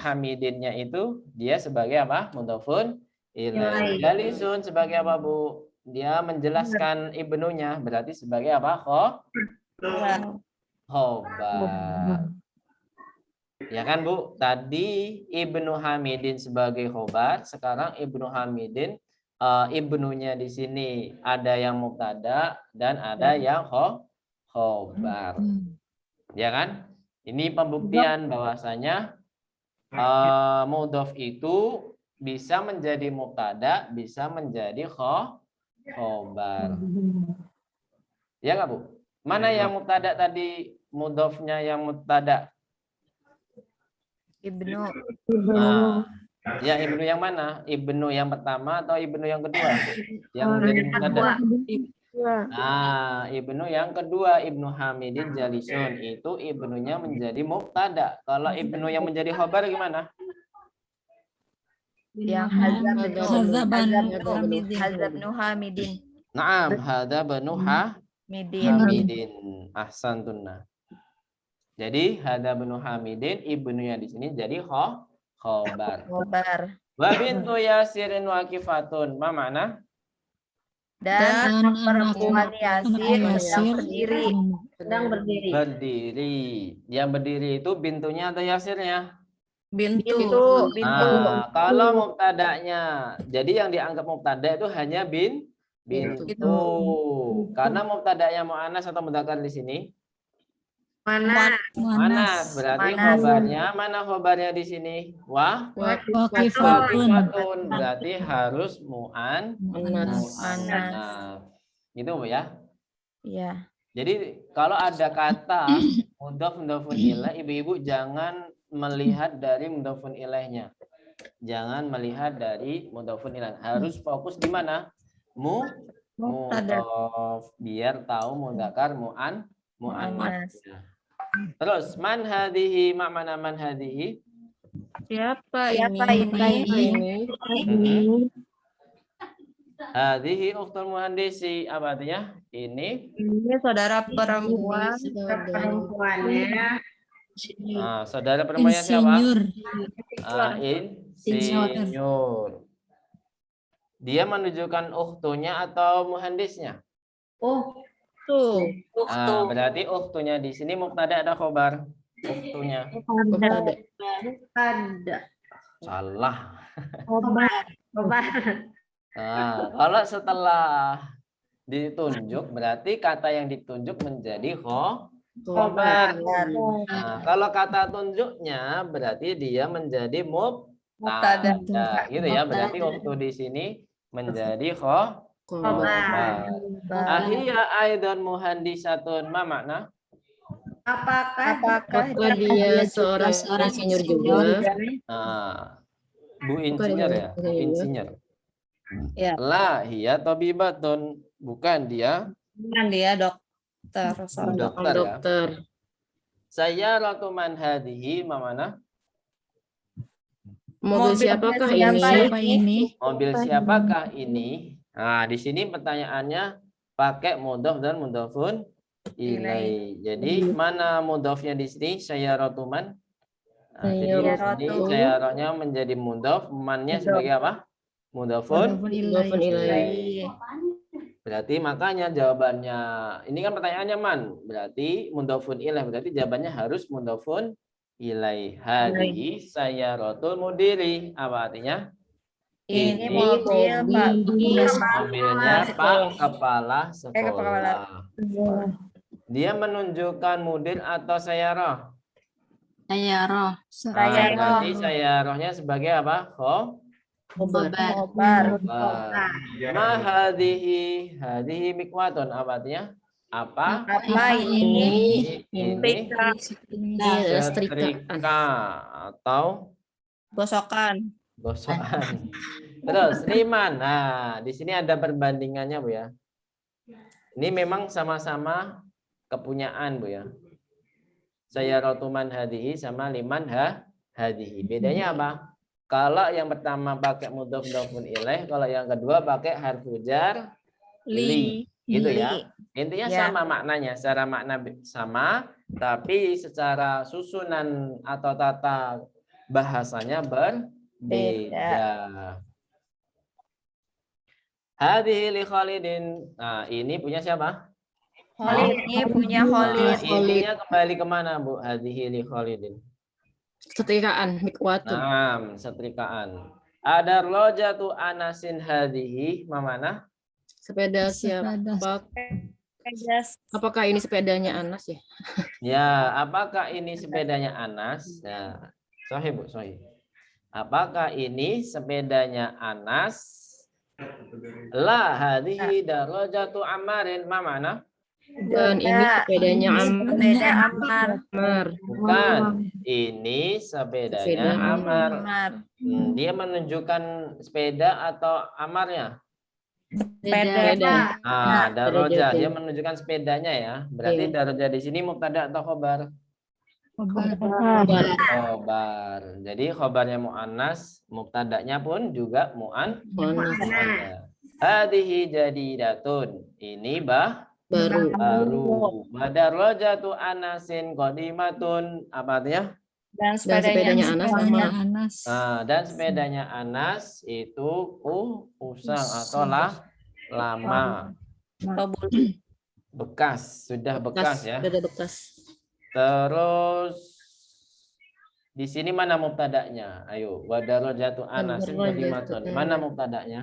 Hamidinnya itu dia sebagai apa? Mudhofun ilaih. Jalisun sebagai apa, Bu? Dia menjelaskan ibnunya, berarti sebagai apa? Khobar. Ya kan, Bu? Tadi Ibnu Hamidin sebagai khobar, sekarang Ibnu Hamidin ibnunya di sini ada yang mubtada dan ada yang khobar. Ya kan? Ini pembuktian bahwasanya mudhof itu bisa menjadi mubtada, bisa menjadi khobar. Ya nggak, Bu? Mana yang mubtada tadi, mudhofnya yang mubtada? Ibnu. Nah, ya ibnu yang mana? Ibnu yang pertama atau ibnu yang kedua? Yang menjadi mubtada. Nah, ibnu yang kedua, Ibnu Hamidin Jalisun, itu ibnunya menjadi mubtada. Kalau ibnu yang menjadi khobar gimana? Yang Hazab Nuhamidin. Naam, hadza banu Hamidin. Ahsantunna. Jadi hadza banu Hamidin, ibnunya di sini jadi khobar. Wa bintu Yasirin waqifatun. Ma makna? Dan perempuan Yasir sedang berdiri. Berdiri. Yang berdiri itu bintunya atau Yasirnya? Bintu. Nah, kalau mubtada'nya, jadi yang dianggap mubtada itu hanya bintu. Karena mubtada'nya muannas atau mudzakkar di sini? Manas. Berarti khobarnya, mana khobarnya di sini? Waqifatun. Berarti harus muannas. Gitu, Bu ya? Iya. Jadi kalau ada kata mudhof mudhofun ilaih, ibu-ibu jangan melihat dari mudhofun ilaihnya. Jangan melihat dari mudhofun ilaih. Harus fokus di mana? Mudhof, biar tahu mudzakkar muannas. Terus man hadhihi, mana man hadhihi? Siapa ini? Hadhihi ukhtul muhandisi, apa artinya? Ini saudara perempuan. Saudara perempuannya siapa? Insinyur. Dia menunjukkan ukhtunya atau muhandisnya? Berarti ukhtunya di sini mubtada ada khobar? Ukhtunya. Salah. Khobar. Kalau setelah ditunjuk, berarti kata yang ditunjuk menjadi khobar. Kalau kata tunjuknya, berarti dia menjadi mubtada. Gitu ya, berarti waktu di sini menjadi khobar. Ahiyya aidan muhandisatun, ma makna? Apakah dia seorang insinyur juga? Bu insinyur ya, insinyur. Ya. La hiya tabibatun, bukan dia dokter. Dokter. Saya ratu man hadhihi, mana? Mobil siapakah ini? Mobil siapakah ini? Nah, di sini pertanyaannya pakai mudhof dan mudhofun ilaih. Jadi mana mudhofnya di sini? Saya ratu man. Nah, jadi di sini sayarahnya menjadi mudhof, mannya sebagai apa? Mudhofun ilaih. Berarti makanya jawabannya, ini kan pertanyaannya man, berarti mudhofun ilaih, berarti jawabannya harus mudhofun ilaih. Hadhihi sayyaratul mudiri, apa artinya? Ini mobilnya Pak Kepala Sekolah. Dia menunjukkan mudir atau sayyarah? Berarti sayyarahnya sebagai apa? Khobar. Ma hadhihi mikwatun, apa artinya? Apa ini setrika atau gosokan. Terus liman. Nah, di sini ada perbandingannya, Bu ya. Ini memang sama-sama kepunyaan, Bu ya. Saya rotuman hadhihi sama liman hadhihi. Bedanya apa? Kalau yang pertama pakai mudhof mudhofun ilaih, kalau yang kedua pakai harfu jar li. Gitu ya. Intinya sama maknanya, secara makna sama, tapi secara susunan atau tata bahasanya berbeda. Hadhihi li Khalidin. Nah, ini punya siapa? Ini punya Khalid. Intinya kembali kemana, Bu? Hadhihi li Khalidin. Setrikaan, mikwatun. Setrikaan. Ada rojatu anasin hadhihi, mana? Sepeda siapa? Apakah ini sepedanya Anas ya? Ya, apakah ini sepedanya Anas? Ya. Sahih, Bu, sahih. Apakah ini sepedanya Anas? La hadhihi darajatu Ammarin. Ma mana? Dan ini sepedanya Sepeda Ammar. Ammar. Bukan. Ini sepedanya Sepeda Ammar. Ammar. Dia menunjukkan sepeda atau Ammarnya? Sepeda. Darajah. Dia menunjukkan sepedanya ya. Berarti Iya. darajah di sini mubtada atau khobar? Khobar. Khobar. Jadi khobarnya mu'annas, mubtadanya pun juga Mu'annas. Hadhihi jadidatun. Ini Baru. baru. Madarajatu Anasin qadimatun. Apa artinya? Dan Dan sepedanya Anas sama. Dan sepedanya Anas itu usang atau lama. Bekas, sudah bekas ya. Sudah bekas. Terus di sini mana mubtada'nya? Ayo, wa darajatu Anasin qadimatun. Mana mubtada'nya?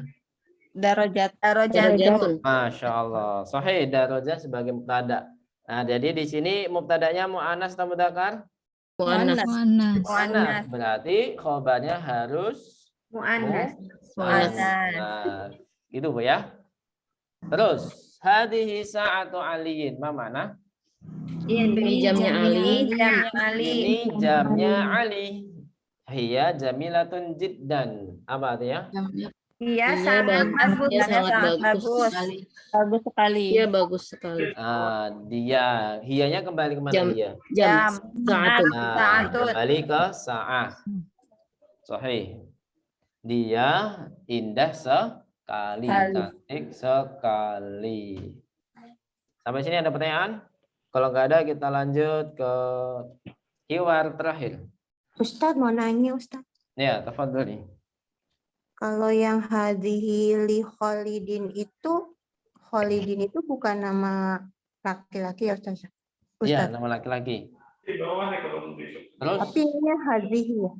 Darajatun. Masya Allah. Sahih, darajah sebagai mubtada'. Nah, jadi di sini mubtada'nya mu'annas atau mudzakkar? Mu'annas. Mu'annas. Berarti khobarnya harus Mu'annas. Nah, gitu Bu ya. Terus hadhihi sa'atu aliyin. Ma mana? Ini jamnya Ali. Ini jamnya Ali. Hiya jamilatun jiddan. Apa artinya? Iya, Iya, sangat bagus. Iya, sangat bagus. Bagus sekali. Iya, bagus sekali. Dia. Hiyanya kembali kemana Jam. dia? Jam. Saatun. Kembali ke sa'ah. Sahih. Dia indah sekali. Cantik sekali. Sampai sini ada pertanyaan? Kalau nggak ada, kita lanjut ke hiwar terakhir. Ustadz mau nanya Ustadz. Ya, tafadholi. Kalau yang hadhihi li Khalidin itu bukan nama laki-laki ya Ustaz? Iya, nama laki-laki. Di bawah nih kalau mau besok. Terus Tapi ini hadhihi ya.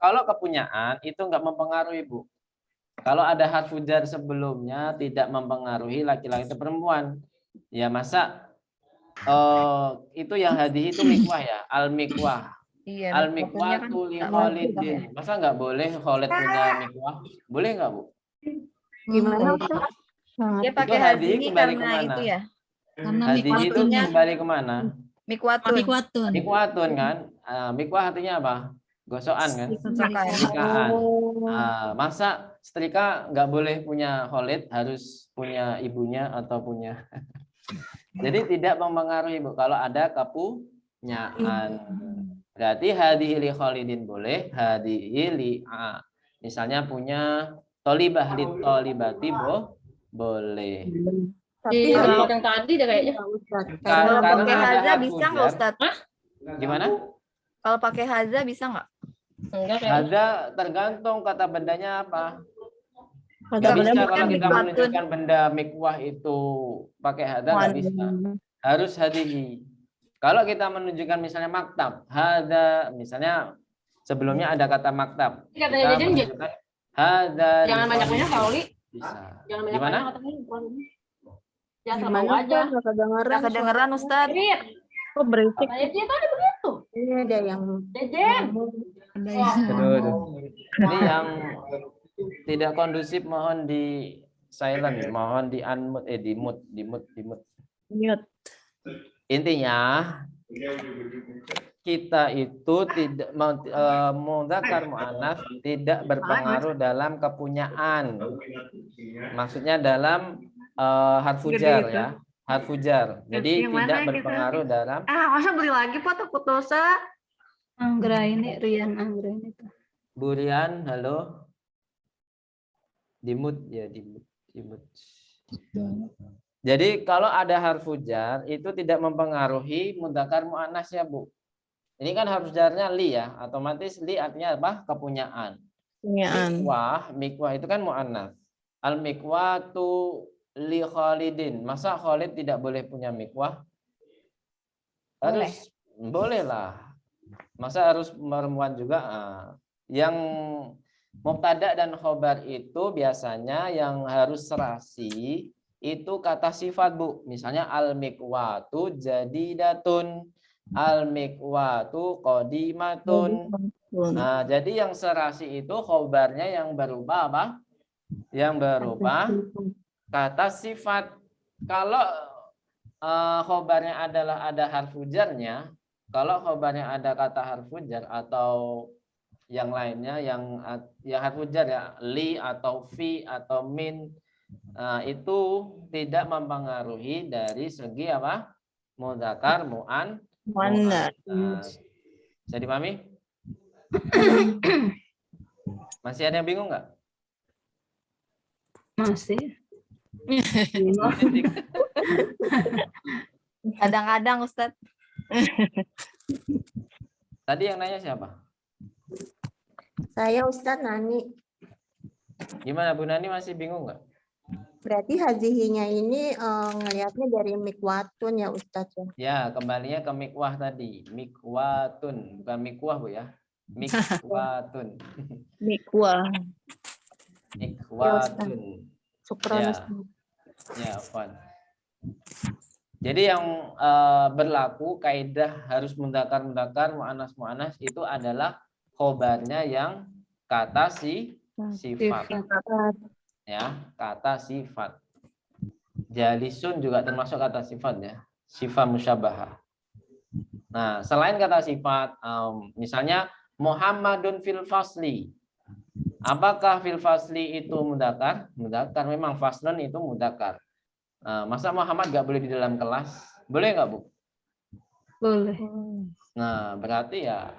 kalau kepunyaan itu nggak mempengaruhi, Bu. Kalau ada harfu jar sebelumnya tidak mempengaruhi laki-laki atau perempuan. Ya masa itu yang hadhihi itu mikwah ya, al-mikwah. Iya, Al-mikwatu li Khalidin. Masa nggak boleh Khalid punya mikwah? Boleh nggak, Bu? Gimana Ustaz? Dia pakai Itu hadhihi hadhihi kembali karena kemana? itu ya. Hadhihi itu kembali kemana? Mikwatun. Mikwatun kan? Mikwah artinya apa? Gosokan kan? Setrikaan. Masa setrika nggak boleh punya Khalid, harus punya ibunya atau punya. Jadi tidak mempengaruhi, Bu, kalau ada kepunyaan. Berarti hadhihi li Khalidin boleh, hadhihi li misalnya punya tolibah li tolibati boleh. Tapi yang tadi dah kayaknya. Kalau Karena pakai ada haza harfu bisa jar. nggak Ustadz? Gimana? Kalau pakai haza bisa nggak? Enggak kayaknya. Ada tergantung kata bendanya apa. Kata Nggak benda bisa bukan kalau kita mikwatun. menunjukkan benda mikwah itu pakai hada, nggak bisa. Harus hadhihi. Kalau kita menunjukkan misalnya maktab, hada, misalnya sebelumnya ada kata maktab. Kita menunjukkan hada. Jangan banyak-banyak Kauli. Bisa. Jangan Gimana? Jangan sama aja. Nggak kedengeran Ustadz. Kok berisik? Dia tadi begitu. ini ada yang Jejen. Ini yang tidak kondusif mohon di silent, mohon di unmute, di mute. Intinya kita itu tidak mudzakkar muannats tidak berpengaruh dalam kepunyaan. Maksudnya dalam harfu jar ya, harfu jar. Jadi Yang tidak mana berpengaruh dalam. Masa beli lagi Pak, takut dosa. Anggra ini, Rian Anggra ini. Bu Rian, halo. Di mute ya, di mute. Jadi kalau ada harfu jar itu tidak mempengaruhi mudzakkar muannats ya, Bu. Ini kan harfu jarnya li ya, otomatis li artinya apa? Kepunyaan. Mikwah itu kan muannats. Al mikwatu li Khalidin. Masa Khalid tidak boleh punya mikwah? Harus boleh lah. Masa harus perempuan juga? Yang mubtada dan khobar itu biasanya yang harus serasi itu kata sifat, Bu. Misalnya al-mikwatu jadidatun. Al-mikwatu qodimatun. Nah, jadi yang serasi itu khobarnya yang berupa apa? Yang berupa kata sifat. Kalau khobarnya adalah ada harfu jarnya, kalau khobarnya ada kata harfu jar atau yang lainnya yang harfu jar ya, li atau fi atau min, itu tidak mempengaruhi dari segi apa? Mudzakkar, muannas. Bisa dipahami? Masih ada yang bingung nggak? Masih. Kadang-kadang Ustadz. Tadi yang nanya siapa? Saya Ustadz Nani. Gimana Bu Nani, masih bingung nggak? Berarti hazihinya ini ngelihatnya dari mikwatun ya Ustadz ya. Ya, kembalinya ke mikwah tadi. Mikwatun, bukan mikwah Bu ya. Mikwatun. Mikwah. Mikwatun. Syukron. Ya, fun. Jadi yang berlaku kaidah harus mudzakkar muannas itu adalah khobarnya yang kata sifat. Ya, kata sifat. Jalisun juga termasuk kata sifat ya, sifat musyabahah. Nah, selain kata sifat, misalnya Muhammadun fil fasli. Apakah fil fasli itu mudzakkar? Mudzakkar, memang faslun itu mudzakkar. Masa Muhammad nggak boleh di dalam kelas? Boleh nggak Bu? Boleh. Nah, berarti ya,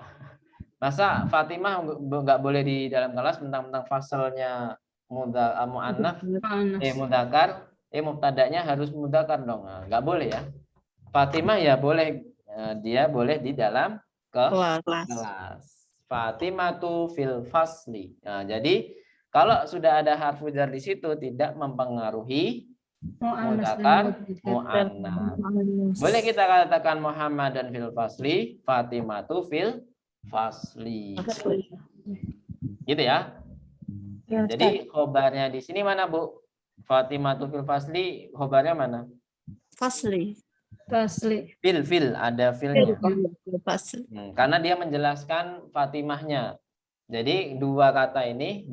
masa Fatimah nggak boleh di dalam kelas mentang-mentang fasalnya mu'annats, mudzakkar, mubtada'nya harus mudzakkar dong. Nah, nggak boleh ya. Fatimah ya boleh, dia boleh di dalam kelas. Fatimah tuh fil fasli. Nah, jadi kalau sudah ada harfu jar di situ tidak mempengaruhi mudzakkar mu'annats. Boleh kita katakan Muhammad dan fil fasli, Fatimah tuh fil fasli. Gitu ya. Jadi khobarnya di sini mana Bu? Fatimah tuh fil fasli, khobarnya mana? Fasli. Fil ada filnya. Fasli. Karena dia menjelaskan Fatimahnya. Jadi dua kata ini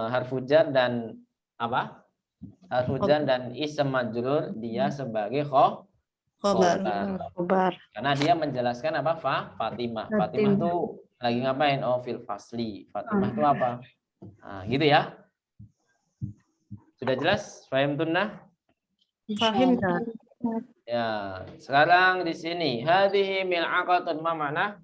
harfu jar dan apa? Harfu jar dan ism majrur, dia sebagai khobar. Karena dia menjelaskan apa? Fatimah. Fatimah tuh lagi ngapain? Oh, fil fasli. Fatimah itu apa? Nah, gitu ya. Sudah jelas? Fahim tunnah? Fahim. Ya, sekarang di sini hadhihi mil'aqatun ma makna?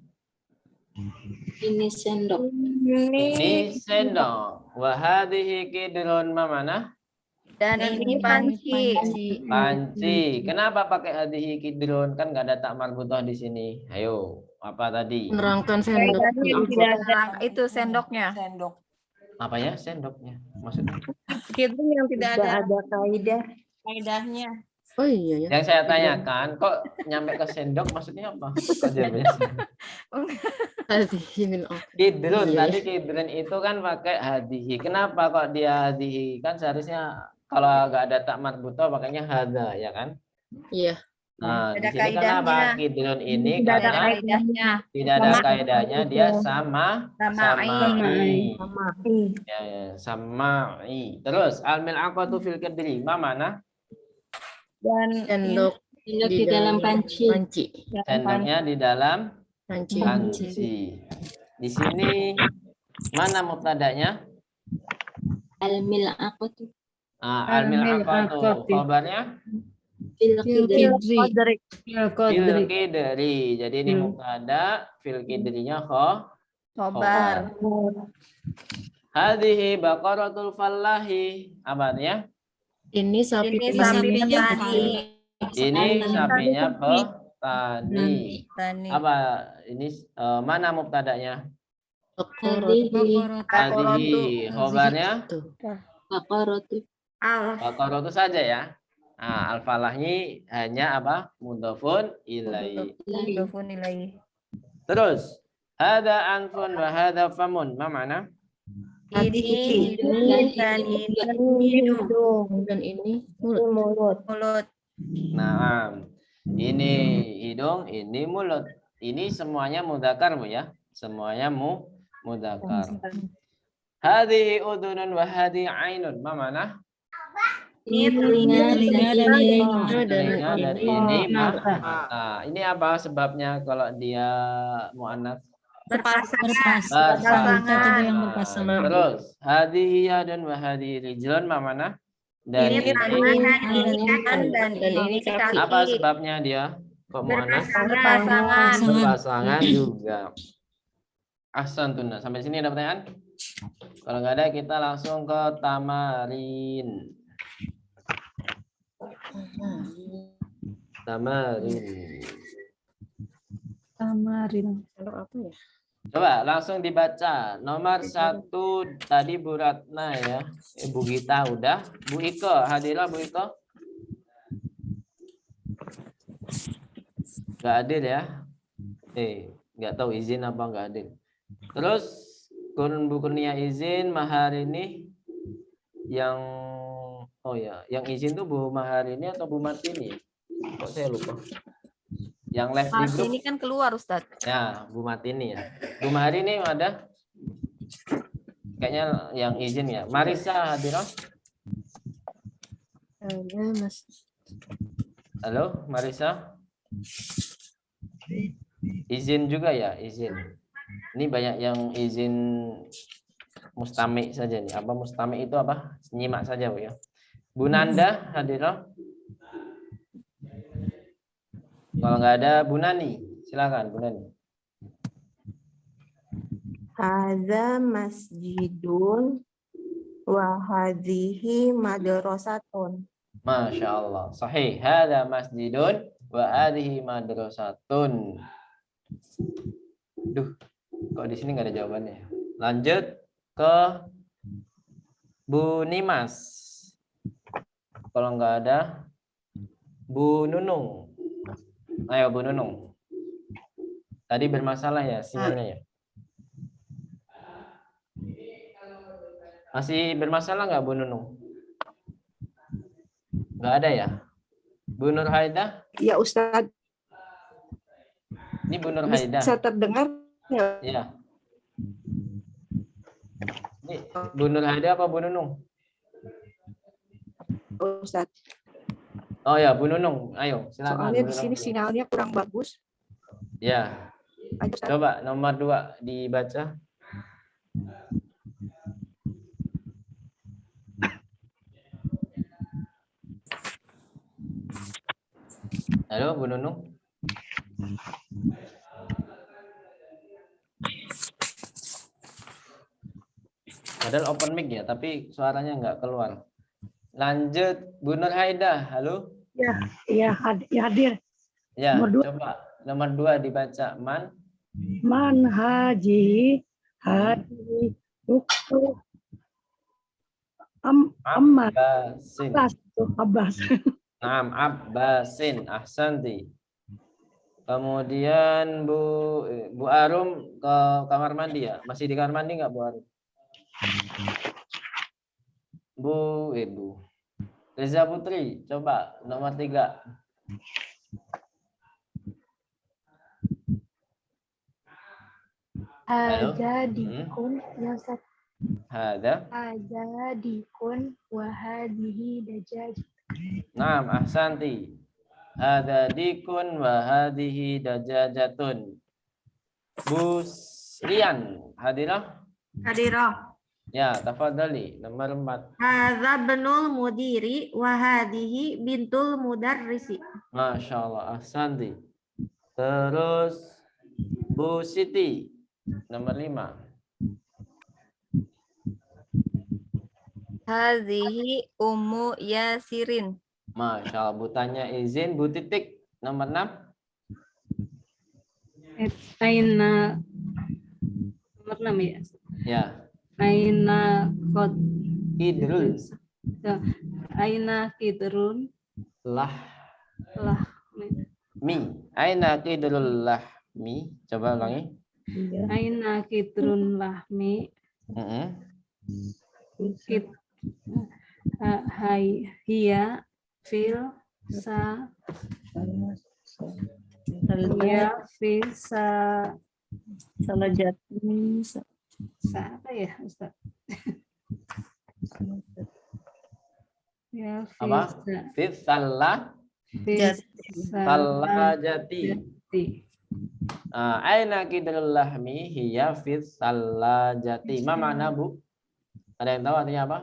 Ini sendok. Ini sendok. Wa hadhihi kidrun ma makna? Dan ini panci. Panci. Kenapa pakai hadhihi kidrun? Kan nggak ada tak marbutah di sini. Ayo, apa tadi? Menerangkan sendok. Itu sendoknya. Apa ya sendoknya? Maksudnya? Kidrun yang tidak ada kaidah. kaidahnya. Oh iya ya. Yang saya tanyakan, kok nyampe ke sendok maksudnya apa? Kok jawabnya kidrun. Tadi kidrun itu kan pakai hadihi. Kenapa kok dia hadihi? Kan seharusnya kalau nggak ada tak marbutah pakainya hadza, ya kan? Iya. Nah, di Ada sini kenapa kidrun ini? Karena tidak ada kaidahnya, dia sama'i. Ya, sama'i. Terus al-mil'aqatu fil qadri, mana? Dan sendok di dalam panci. Sendoknya di dalam Panci. Di sini mana mubtada'nya? Al-mil'aqatu Al-mil'aqatu. Khabarnya? fil qidri. Fil qidri. Jadi ini mubtada, fil qidrinya Khobar. Hadhihi baqaratul fallahi. Apa artinya? Ini sapi. Ini sapinya tadi. Ini sapinya petani. Tani. Apa ini mana mubtada'nya? Hadhihi Hadhihi. Khabarnya? baqaratu. Baqaratu saja ya. Nah, al-falahnya hanya apa? Mudhofun ilaihi. Mudhofun ilaihi. Terus, hada anfun wa hada famun. Ma mana? Ini dan ini hidung. Dan ini Mulut. Nah, ini hidung, ini mulut. Ini semuanya mudzakkar, Bu ya. Semuanya mudzakkar. Hadhihi udhunun wa hadhihi ainun. Ma mana? Ini telinga dan Telinga dan ini mata. mata. Ini apa sebabnya kalau dia muannats? berpasangan. Nah, terus hadhihi yadun wa hadhihi rijlun. Ma mana? Dan Ini tangan, ini kaki, dan ini kaki. apa sebabnya dia kok muannats? berpasangan. Berpasangan juga. Ahsantun. Sampai sini ada pertanyaan? Kalau nggak ada kita langsung ke tamarin. Tamarin. Apa ya? Coba langsung dibaca. Nomor 1 tadi Bu Ratna ya. Bu Gita udah. Bu Iko, hadirlah Bu Iko. Nggak hadir ya. Nggak tahu izin apa nggak hadir. Terus Bu Kurnia izin, Mahar ini yang yang izin tuh Bu Mahar ini atau Bu Martini? Kok saya lupa. Yang live di grup. Ini kan keluar Ustadz. Ya, Bu Martini ya. Bu Mahar ini ada? Kayaknya yang izin ya. Marisa hadir? Ada Mas. Halo, Marisa? Izin juga ya, izin. Ini banyak yang izin mustami saja nih. Apa mustami itu apa? Nyimak saja Bu ya. Bu Nanda hadir? Kalau nggak ada Bu Nani, silakan Bu Nani. Hadza masjidun wa hadhihi madrasatun. Masya Allah. Sahih. Hadza masjidun wa hadhihi madrasatun. Duh, kok di sini nggak ada jawabannya. Lanjut ke Bu Nimas. Kalau nggak ada Bu Nunung. Ayo Bu Nunung. Tadi bermasalah ya sinyalnya ya. Masih bermasalah nggak Bu Nunung? Nggak ada ya? Bu Nur Haidah? Ya Ustadz, Ini Bu Nur Haidah. bisa terdengar ya Ya. Ini Bu Nur Haidah apa Bu Nunung? Ustadz? Oh ya, Bu Nunung. Ayo, silakan. Soalnya Bu di sini Nunung. sinyalnya kurang bagus. Ya. Ayo, Ustadz. Coba nomor 2 dibaca. Halo, Bu Nunung. Padahal open mic ya, tapi suaranya nggak keluar. Lanjut, Bu Nur Haidah. Halo. Ya hadir. Ya, Nomor 2. coba nomor 2 dibaca. Man haji hadi uktu Ammar Abbasin. Abbas. Naam, Abbasin. Ahsanti. Kemudian Bu Arum ke kamar mandi ya? Masih di kamar mandi nggak Bu Arum? Bu Reza Putri, coba nomor 3. Halo? Ajadikun ya Ustaz. Hada. Ajadikun wahadihi dajaj. Naam, ahsanti. Hada dikun wa hadihi dajajatun. Bu Rian, hadirah? Hadirah. Ya, tafadhali. Nomor 4. Hadza benul mudiri wa hadhihi bintul mudarrisi. Masya Allah, ahsanti. Terus Bu Siti, nomor 5. Hazihi Ummu Yasirin. Masya Allah, Bu tanya izin. Bu Titik, nomor 6. Aina nomor 6 ya. Ya, Aina qad Idrul. Aina kidrun Lah. lahmi. Aina kidrul lahmi. Coba ulangi. Aina kidrun lahmi. Kid hiya fil sa Ya, bisa Salah jatuh. apa ya, Ustaz? Ya, Apa? bisa Salajati. jati. Aina kidrul lahmi hiya fis salajati. Ma makna, Bu? Ada yang tahu artinya apa?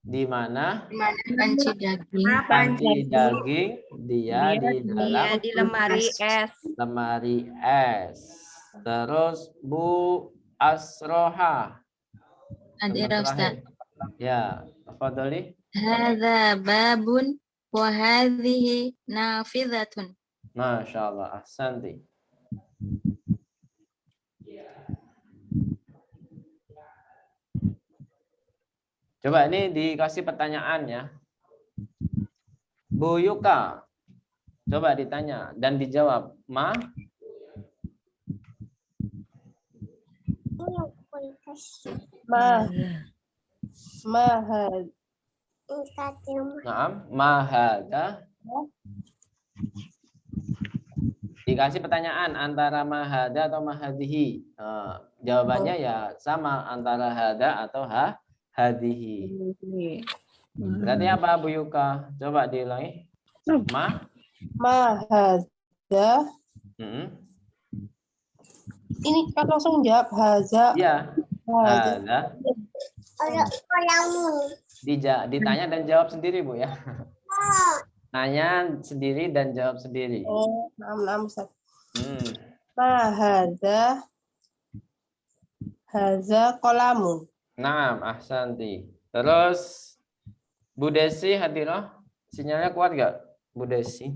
Di mana Panci daging. panci daging dia di dalam Dia di lemari es. lemari es. Terus Bu Asroha. Ada Ustaz. Ya, tafadhali. Hadza babun wa hadhihi nafidhatun. Masya Allah, ahsanti. Coba ini dikasih pertanyaan ya. Bu Yuka, coba ditanya dan dijawab. Naam, mahada. Dikasih pertanyaan antara mahada atau mahadihi. Jawabannya ya sama antara hada atau hadihi. Berarti apa Bu Yuka? Coba diulangi. Mahada. Ini kan langsung jawab haza. Iya. Hada. Ditanya dan jawab sendiri Bu ya. Tanya sendiri dan jawab sendiri. Oh, naam Ustaz. Mahada. Haza qalamun. Naam, ahsanti. Terus Bu Desi hadirah. Sinyalnya kuat gak Bu Desi?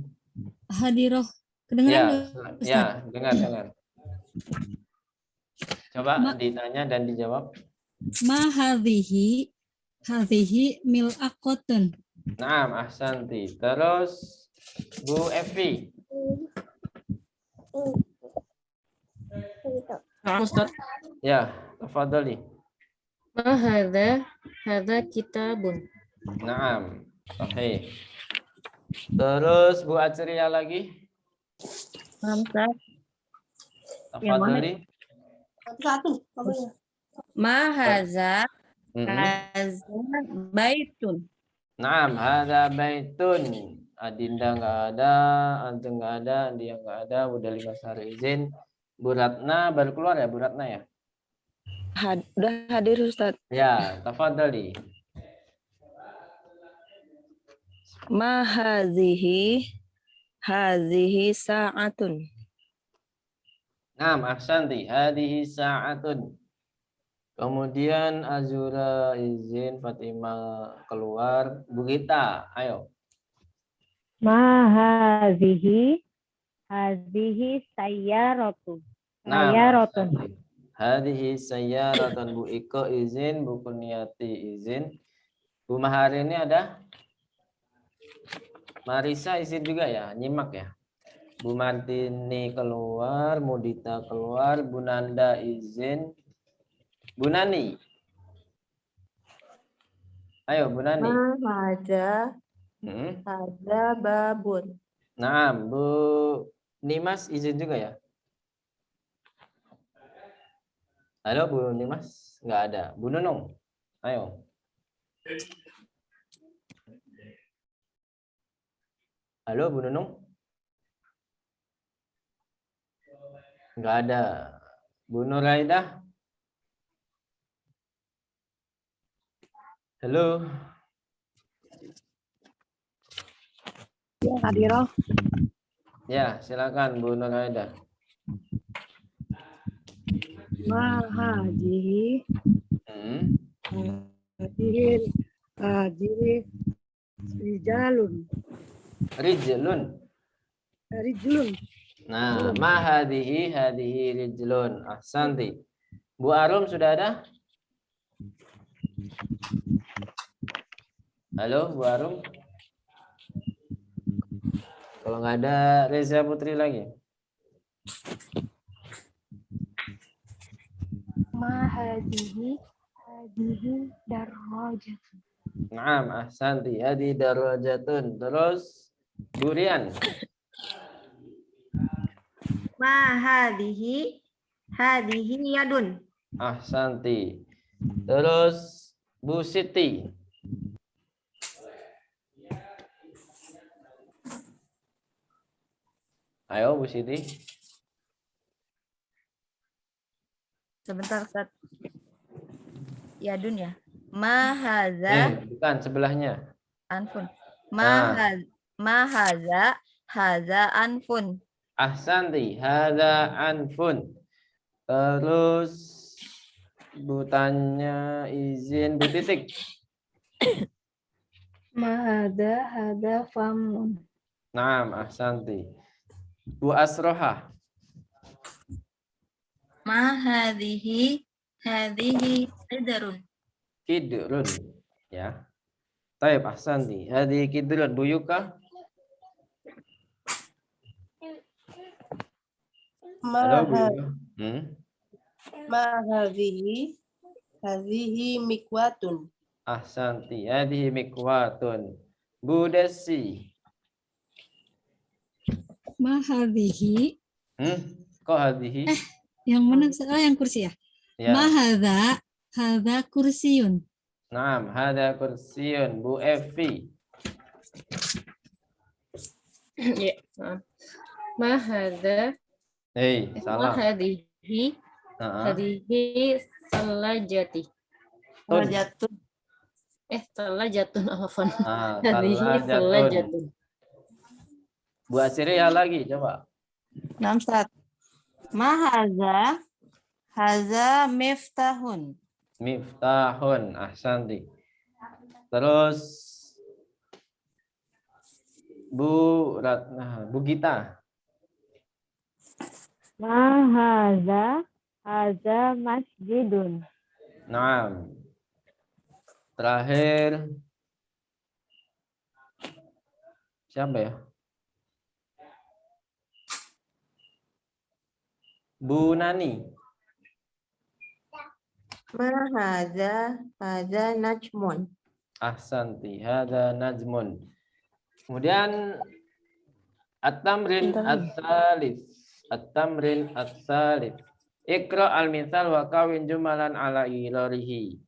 Hadirah. Kedengeran nggak, Ya, dengar. Coba ditanya dan dijawab. Ma hadhihi mil'aqatun. Naam, ahsanti. Terus Bu Evi. Ustaz. Ya, tafadhali. Ma hadza kitabun. Naam. Oke. Terus Bu Acria lagi. Mantap. Tafadhali. Satu. Ma haza baitun. Naam, hadza baitun. Adinda nggak ada, Antum nggak ada, dia nggak ada, udah 5 hari izin. Bu Ratna baru keluar ya, Bu Ratna ya? Udah hadir Ustaz. Ya, tafadhali. Ma hazihi sa'atun. Naam, ahsanti. Hadhihi sa'atun. Kemudian Azura izin, Fatimah keluar. Bu Gita, ayo. Ma hazihi sayyaratun. Sayyaratun. Hadhihi sayyaratun. Bu Iko izin, Bu Kurniati izin. Bu Mahari ini ada? Marisa izin juga ya, nyimak ya. Bu Martini keluar, Mudita keluar, Bu Nanda izin. Bu Nani. Ayo Bu Nani. Mahada. Haza babun. Naam, Bu Nimas izin juga ya? Halo Bu Nimas, nggak ada. Bu Nunung, ayo. Halo Bu Nunung? Nggak ada. Bu Nuraidah? Halo? Ya, hadirah. Ya, silakan Bu Nuraidah. Ma hazihi. Hazihi rijalun. Rijlun. Nah, ma hadhihi rijlun. Ahsanti. Bu Arum sudah ada? Halo, Bu Arum? Kalau nggak ada, Reza Putri lagi. Ma hazihi darajatun. Naam, ahsanti. Hadi darajatun. Terus Bu Rian. Ma hadhihi yadun. Ahsanti. Terus Bu Siti. Ayo Bu Siti. Sebentar, Ustaz. Yadun ya. Ma hadza Bukan sebelahnya. anfun. Nah. Ma hadza anfun. Ahsanti. Hadza anfun. Terus Bu tanya izin Bu Titik. Hada famun. Naam, ahsanti. Bu Asroha. Ma hadhihi qidrun. Kidrun. Ya. Taib, ahsanti. Hadhihi kidrun. Bu Yuka. Halo Bu Yuka. Ma hadhihi mikwatun. Ahsanti. Hadhihi mikwatun. Bu Desi. Ma hadhihi. Kok hadhihi? Yang mana? Oh, yang kursi ya. Ya. Ma hadza kursiyun. Naam, hadza kursiyun. Bu Evi. Ya. Ma hadza Salah. hadhihi salajati. Salajatun. Salajatun afwan. Hadhihi salajatun. Bu Asriya lagi coba. Nah, Ustaz. Ma hadza miftahun. Miftahun, ahsanti. Terus Bu Ratna, Bu Gita. Ma hadza masjidun. Naam. Terakhir siapa ya? Bu Nani. Ma hadza najmun. Ahsanti. Hadza najmun. Kemudian at-tamrin at-tsalits. At-tamrin at-tsalits. Iqra al-mithal wa kawin jumalan ala ilarihi.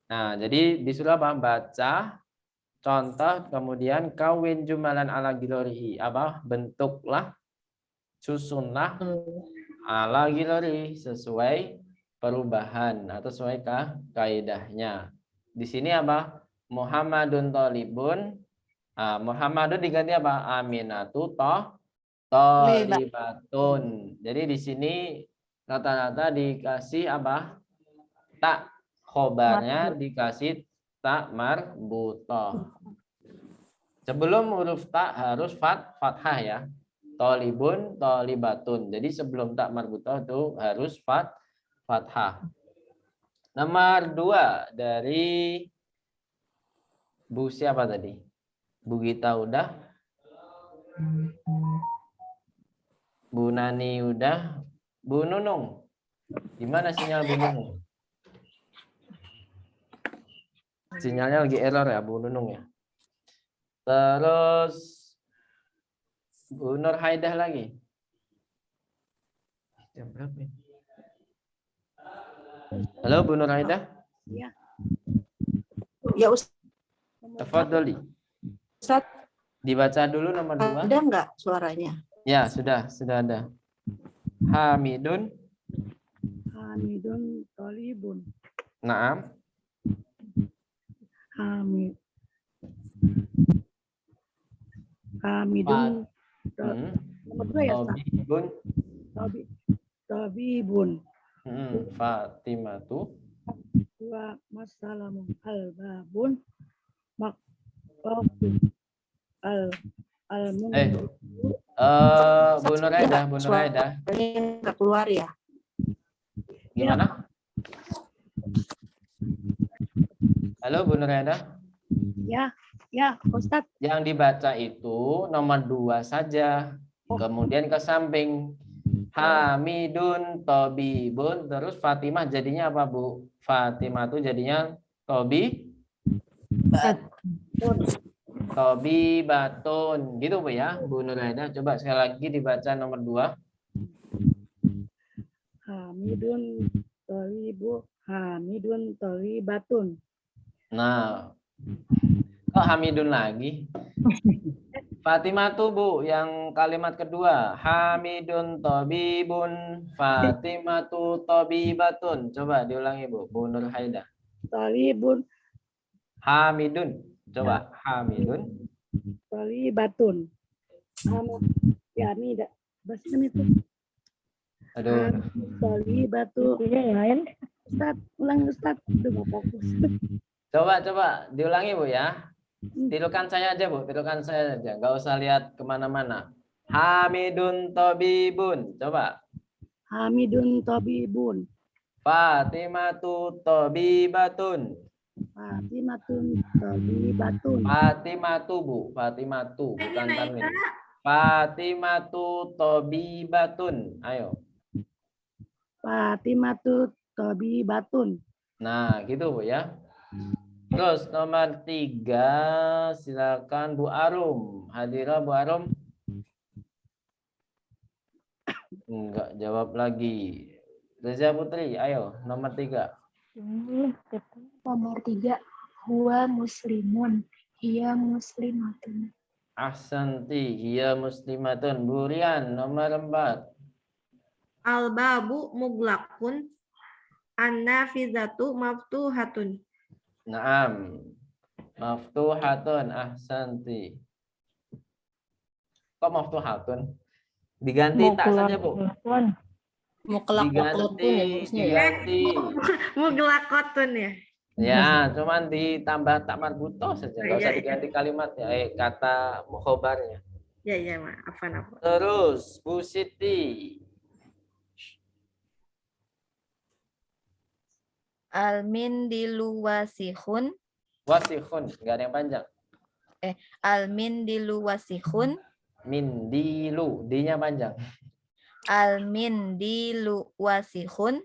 Nah, jadi disuruh apa? Baca contoh, kemudian kawin jumalan ala gilorihi. Apa? Bentuklah, susunlah ala gilorihi sesuai perubahan atau sesuai kaidahnya. Di sini apa? Muhammadun tolibun. Muhammadun diganti apa? Aminatu tolibatun. Jadi di sini rata-rata dikasih apa? Tak. Khobarnya dikasih tak marbutoh. Sebelum huruf tak harus fathah ya. Tolibun, tolibatun. Jadi sebelum tak marbutoh itu harus fathah. Nomor 2 dari Bu siapa tadi? Bu Gita udah. Bu Nani udah. Bu Nunung. Gimana sinyal Bu Nunung? Sinyalnya lagi error ya Bu Nunung ya. Terus Bu Nur Haidah lagi. Jam berapa ini? Halo Bu Nur Haidah. Ya. Ya Ustaz. Tafadholi. Ustaz, Dibaca dulu nomor 2. ada nggak suaranya? Ya, sudah ada. Hamidun. Hamidun tolibun. Naam. Hamidun. Nomor 2 ya, Ustaz? Tabibun. Fatimatu. Wa masalamun al-babun. Maktofun. Bu Nur Haidah. Nggak keluar ya? Gimana? Halo Bu Nur Haidah. Ya, Ustaz. Yang dibaca itu nomor 2 saja. Kemudian ke samping. Hamidun, Tobibun. Terus Fatimah jadinya apa Bu? Fatimah itu jadinya Tabibatun. Gitu Bu ya, Bu Nurhaida. Coba sekali lagi dibaca nomor 2. Hamidun tholibatun. Nah, kok Hamidun lagi? Fatimah tuh Bu, yang kalimat kedua. Hamidun tabibun, Fatimah tuh tabibatun. Coba diulangi Bu, Bu Nurhaida. Tholibun, Hamidun. Coba, Hamidun. tholibatun. Ya, ini tidak. Bahasa itu. Aduh. Tholibatu. Ustaz, ulang Ustaz. Udah nggak fokus. Coba diulangi Bu ya. Tirukan saya aja Bu, tirukan saya aja. Nggak usah lihat kemana-mana. Hamidun tabibun. Coba. Hamidun tabibun. Fatimatu tabibatun. Fatimatun tholibatun. Fatimatu Bu, Fatimatu bukan tanwin. Fatimatu tabibatun. Ayo. Fatimatu tabibatun. Nah, gitu Bu ya. Terus nomor 3, silakan Bu Arum. Hadirah Bu Arum. Enggak jawab lagi. Reza Putri, ayo nomor 3. Nomor 3. Huwa muslimun. Ia muslimatun. Ahsanti, hiya muslimatun. Bu Rian, nomor 4. Al-babu muglakun. An-nafizatu maftuhatun. Naam. Maftuhatun, ahsanti. Kok maftuhatun? Diganti tak saja Bu. Diganti. Muglakotun ya. Ya, cuman ditambah tak marbuto saja. Nggak usah diganti kalimatnya, kata mukhobarnya. Ya, maafan. Terus Bu Siti. Al-mindilu wasihun. Wasihun, nggak ada yang panjang. Al-mindilu wasihun. Mindilu, D-nya panjang. Al-mindilu wasihun.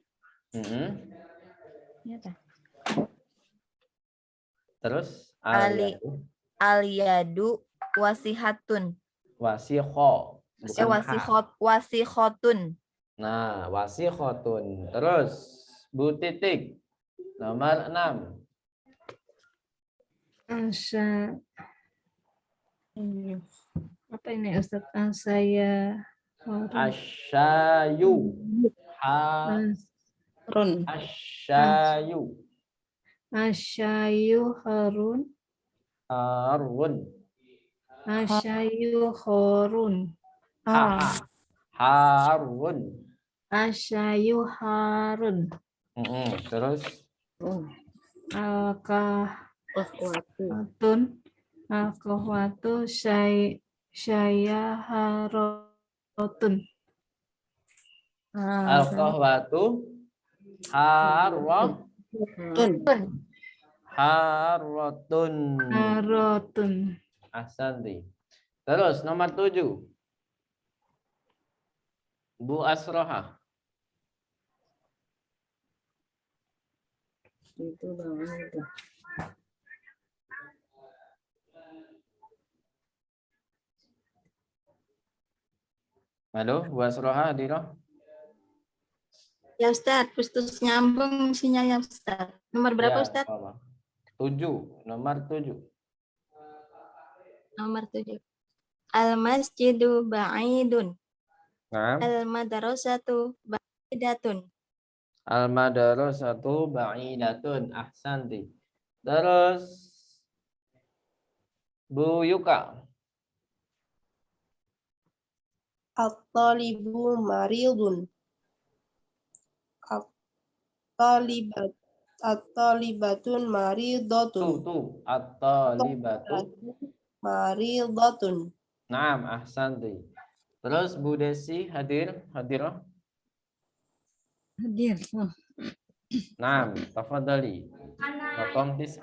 Terus al-yadu wasihatun. Wasiho. Wasihotun. Nah, wasihotun. Terus Bu Titik. Nomor 6. Apa ini Ustaz? Saya Asyayu. Harun. Asyayu. Asyayu Harun. Harun. Asyayu Harun. Harun. Asyayu Harun. Terus Al-kahwatu saya harotun. Al-kahwatu harotun. Ahsanti. Terus nomor 7. Bu Asroha. Itu banget itu. Halo, Bu Asroha, Adiro. Ya Ustaz, putus nyambung sinyalnya Ustaz. Nomor berapa Ustaz? 7, nomor 7. Nomor 7. Al-masjidu ba'idun. Al-madrasatu ba'idatun. Al-madrasatu ba'idatun. Ahsanti. Terus Bu Yuka. At-talibu maridun. At-talibatun maridatun. At-talibatu maridatun. Naam, ahsanti. Terus Bu Desi hadirah? Hadir. Naam, tafadhali. Raqam 9.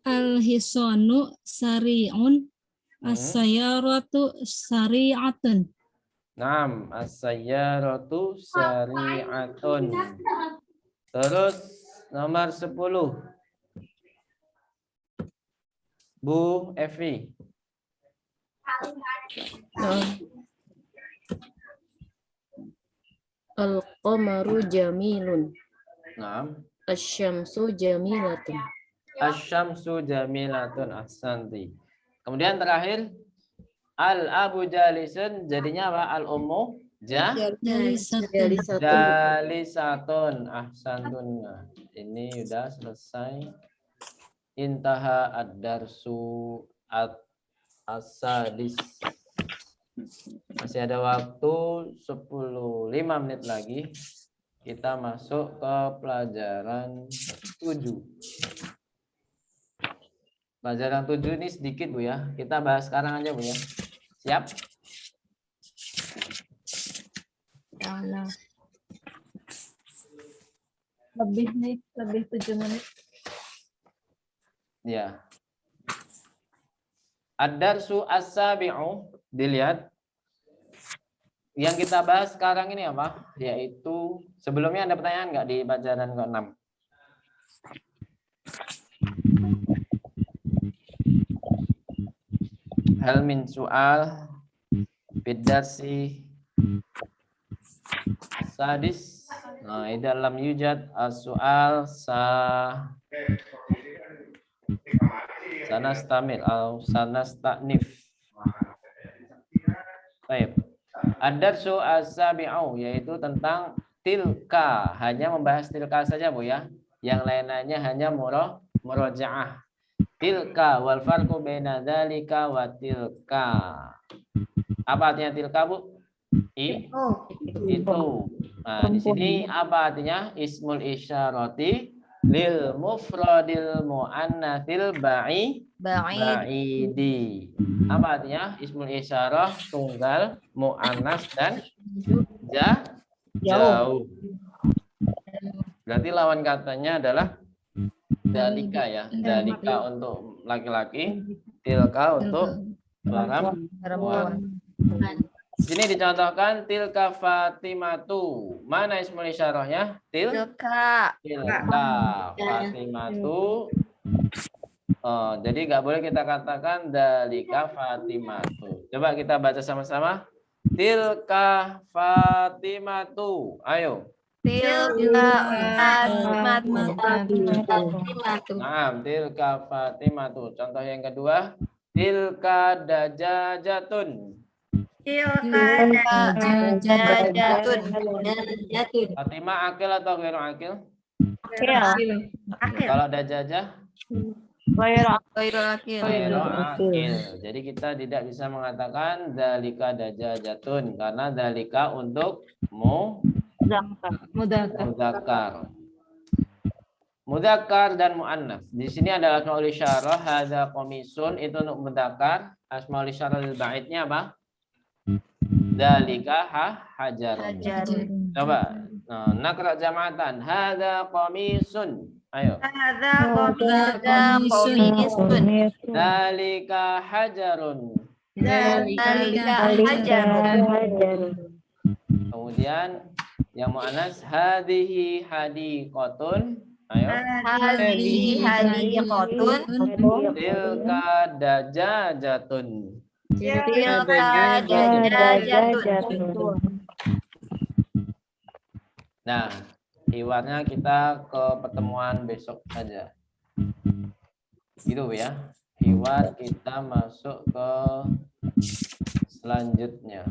Al-hisanu sari'un. As-sayyaratu sari'atun. Naam, as-sayyaratu sari'atun. Terus nomor 10. Bu Evi. Al-qamaru jamilun. Naam. Asy-syamsu jamilatun. Asyamsu jamilatun. Ahsanti. Kemudian terakhir al-abu jalisun jadinya apa? Al-ummu Jalisatun. jalisatun. Ahsantun. Nah, ini sudah selesai. Intaha ad-darsu as-sadis. Masih ada waktu 5 menit lagi. Kita masuk ke pelajaran 7. Pelajaran 7 ini sedikit Bu ya. Kita bahas sekarang aja Bu ya. Siap? Lebih 7 menit. Ya. Ad-darsu as-sabi'u, dilihat. Yang kita bahas sekarang ini apa? Yaitu sebelumnya ada pertanyaan nggak di pelajaran ke-6? Hal min soal bid-darsi sadis. Nah, dalam yujad as-soal sanastamil atau sanasta'nif. Baik. Ad-darsu as-sabi'u yaitu tentang tilka, hanya membahas tilka saja Bu ya. Yang lain-lainnya hanya murajaah. Tilka wal farqu baina dzalika wa tilka. Apa artinya tilka Bu? Itu. Nah, di sini apa artinya? Ismul isyarati lil mufradil muannatsil ba'idi. Apa artinya? Ismul isyarah tunggal muannas dan jauh. Berarti lawan katanya adalah dalika ya. Dalika untuk laki-laki, tilka untuk perempuan. Sini dicontohkan tilka Fatimatu. Mana ismul isyarahnya? Tilka Fatimatu. Oh, jadi nggak boleh kita katakan dalika Fatimatu. Coba kita baca sama-sama. Tilka Fatimatu. Ayo. Tilka Fatimatu. Nah, tilka Fatimatu. Contoh yang kedua. Tilka dajajatun. Tilka dajajatun. Fatimah akil atau ghairu akil? Akil. Kalau dajajah? Ghairu akil. Ghairu akil. Jadi kita tidak bisa mengatakan dalika dajajatun karena dalika untuk mudzakkar. Mudzakkar dan muannas. Di sini adalah asmaul isyarah, hadza qamisun itu untuk mudzakkar. Asmaul isyarah lil ba'idnya apa? Dalika hajarun. Coba nakra jama'atan. Hadza qamisun. Ayo. Hadza qamisun. Dalika hajarun. Dalika hajarun. Kemudian yang muannas hadhihi hadiqatun. Ayo. Hadhihi hadiqatun. Tilka dajajatun. Tilka dajajatun. Nah, hiwarnya kita ke pertemuan besok saja. Gitu ya. Hiwar kita masuk ke selanjutnya.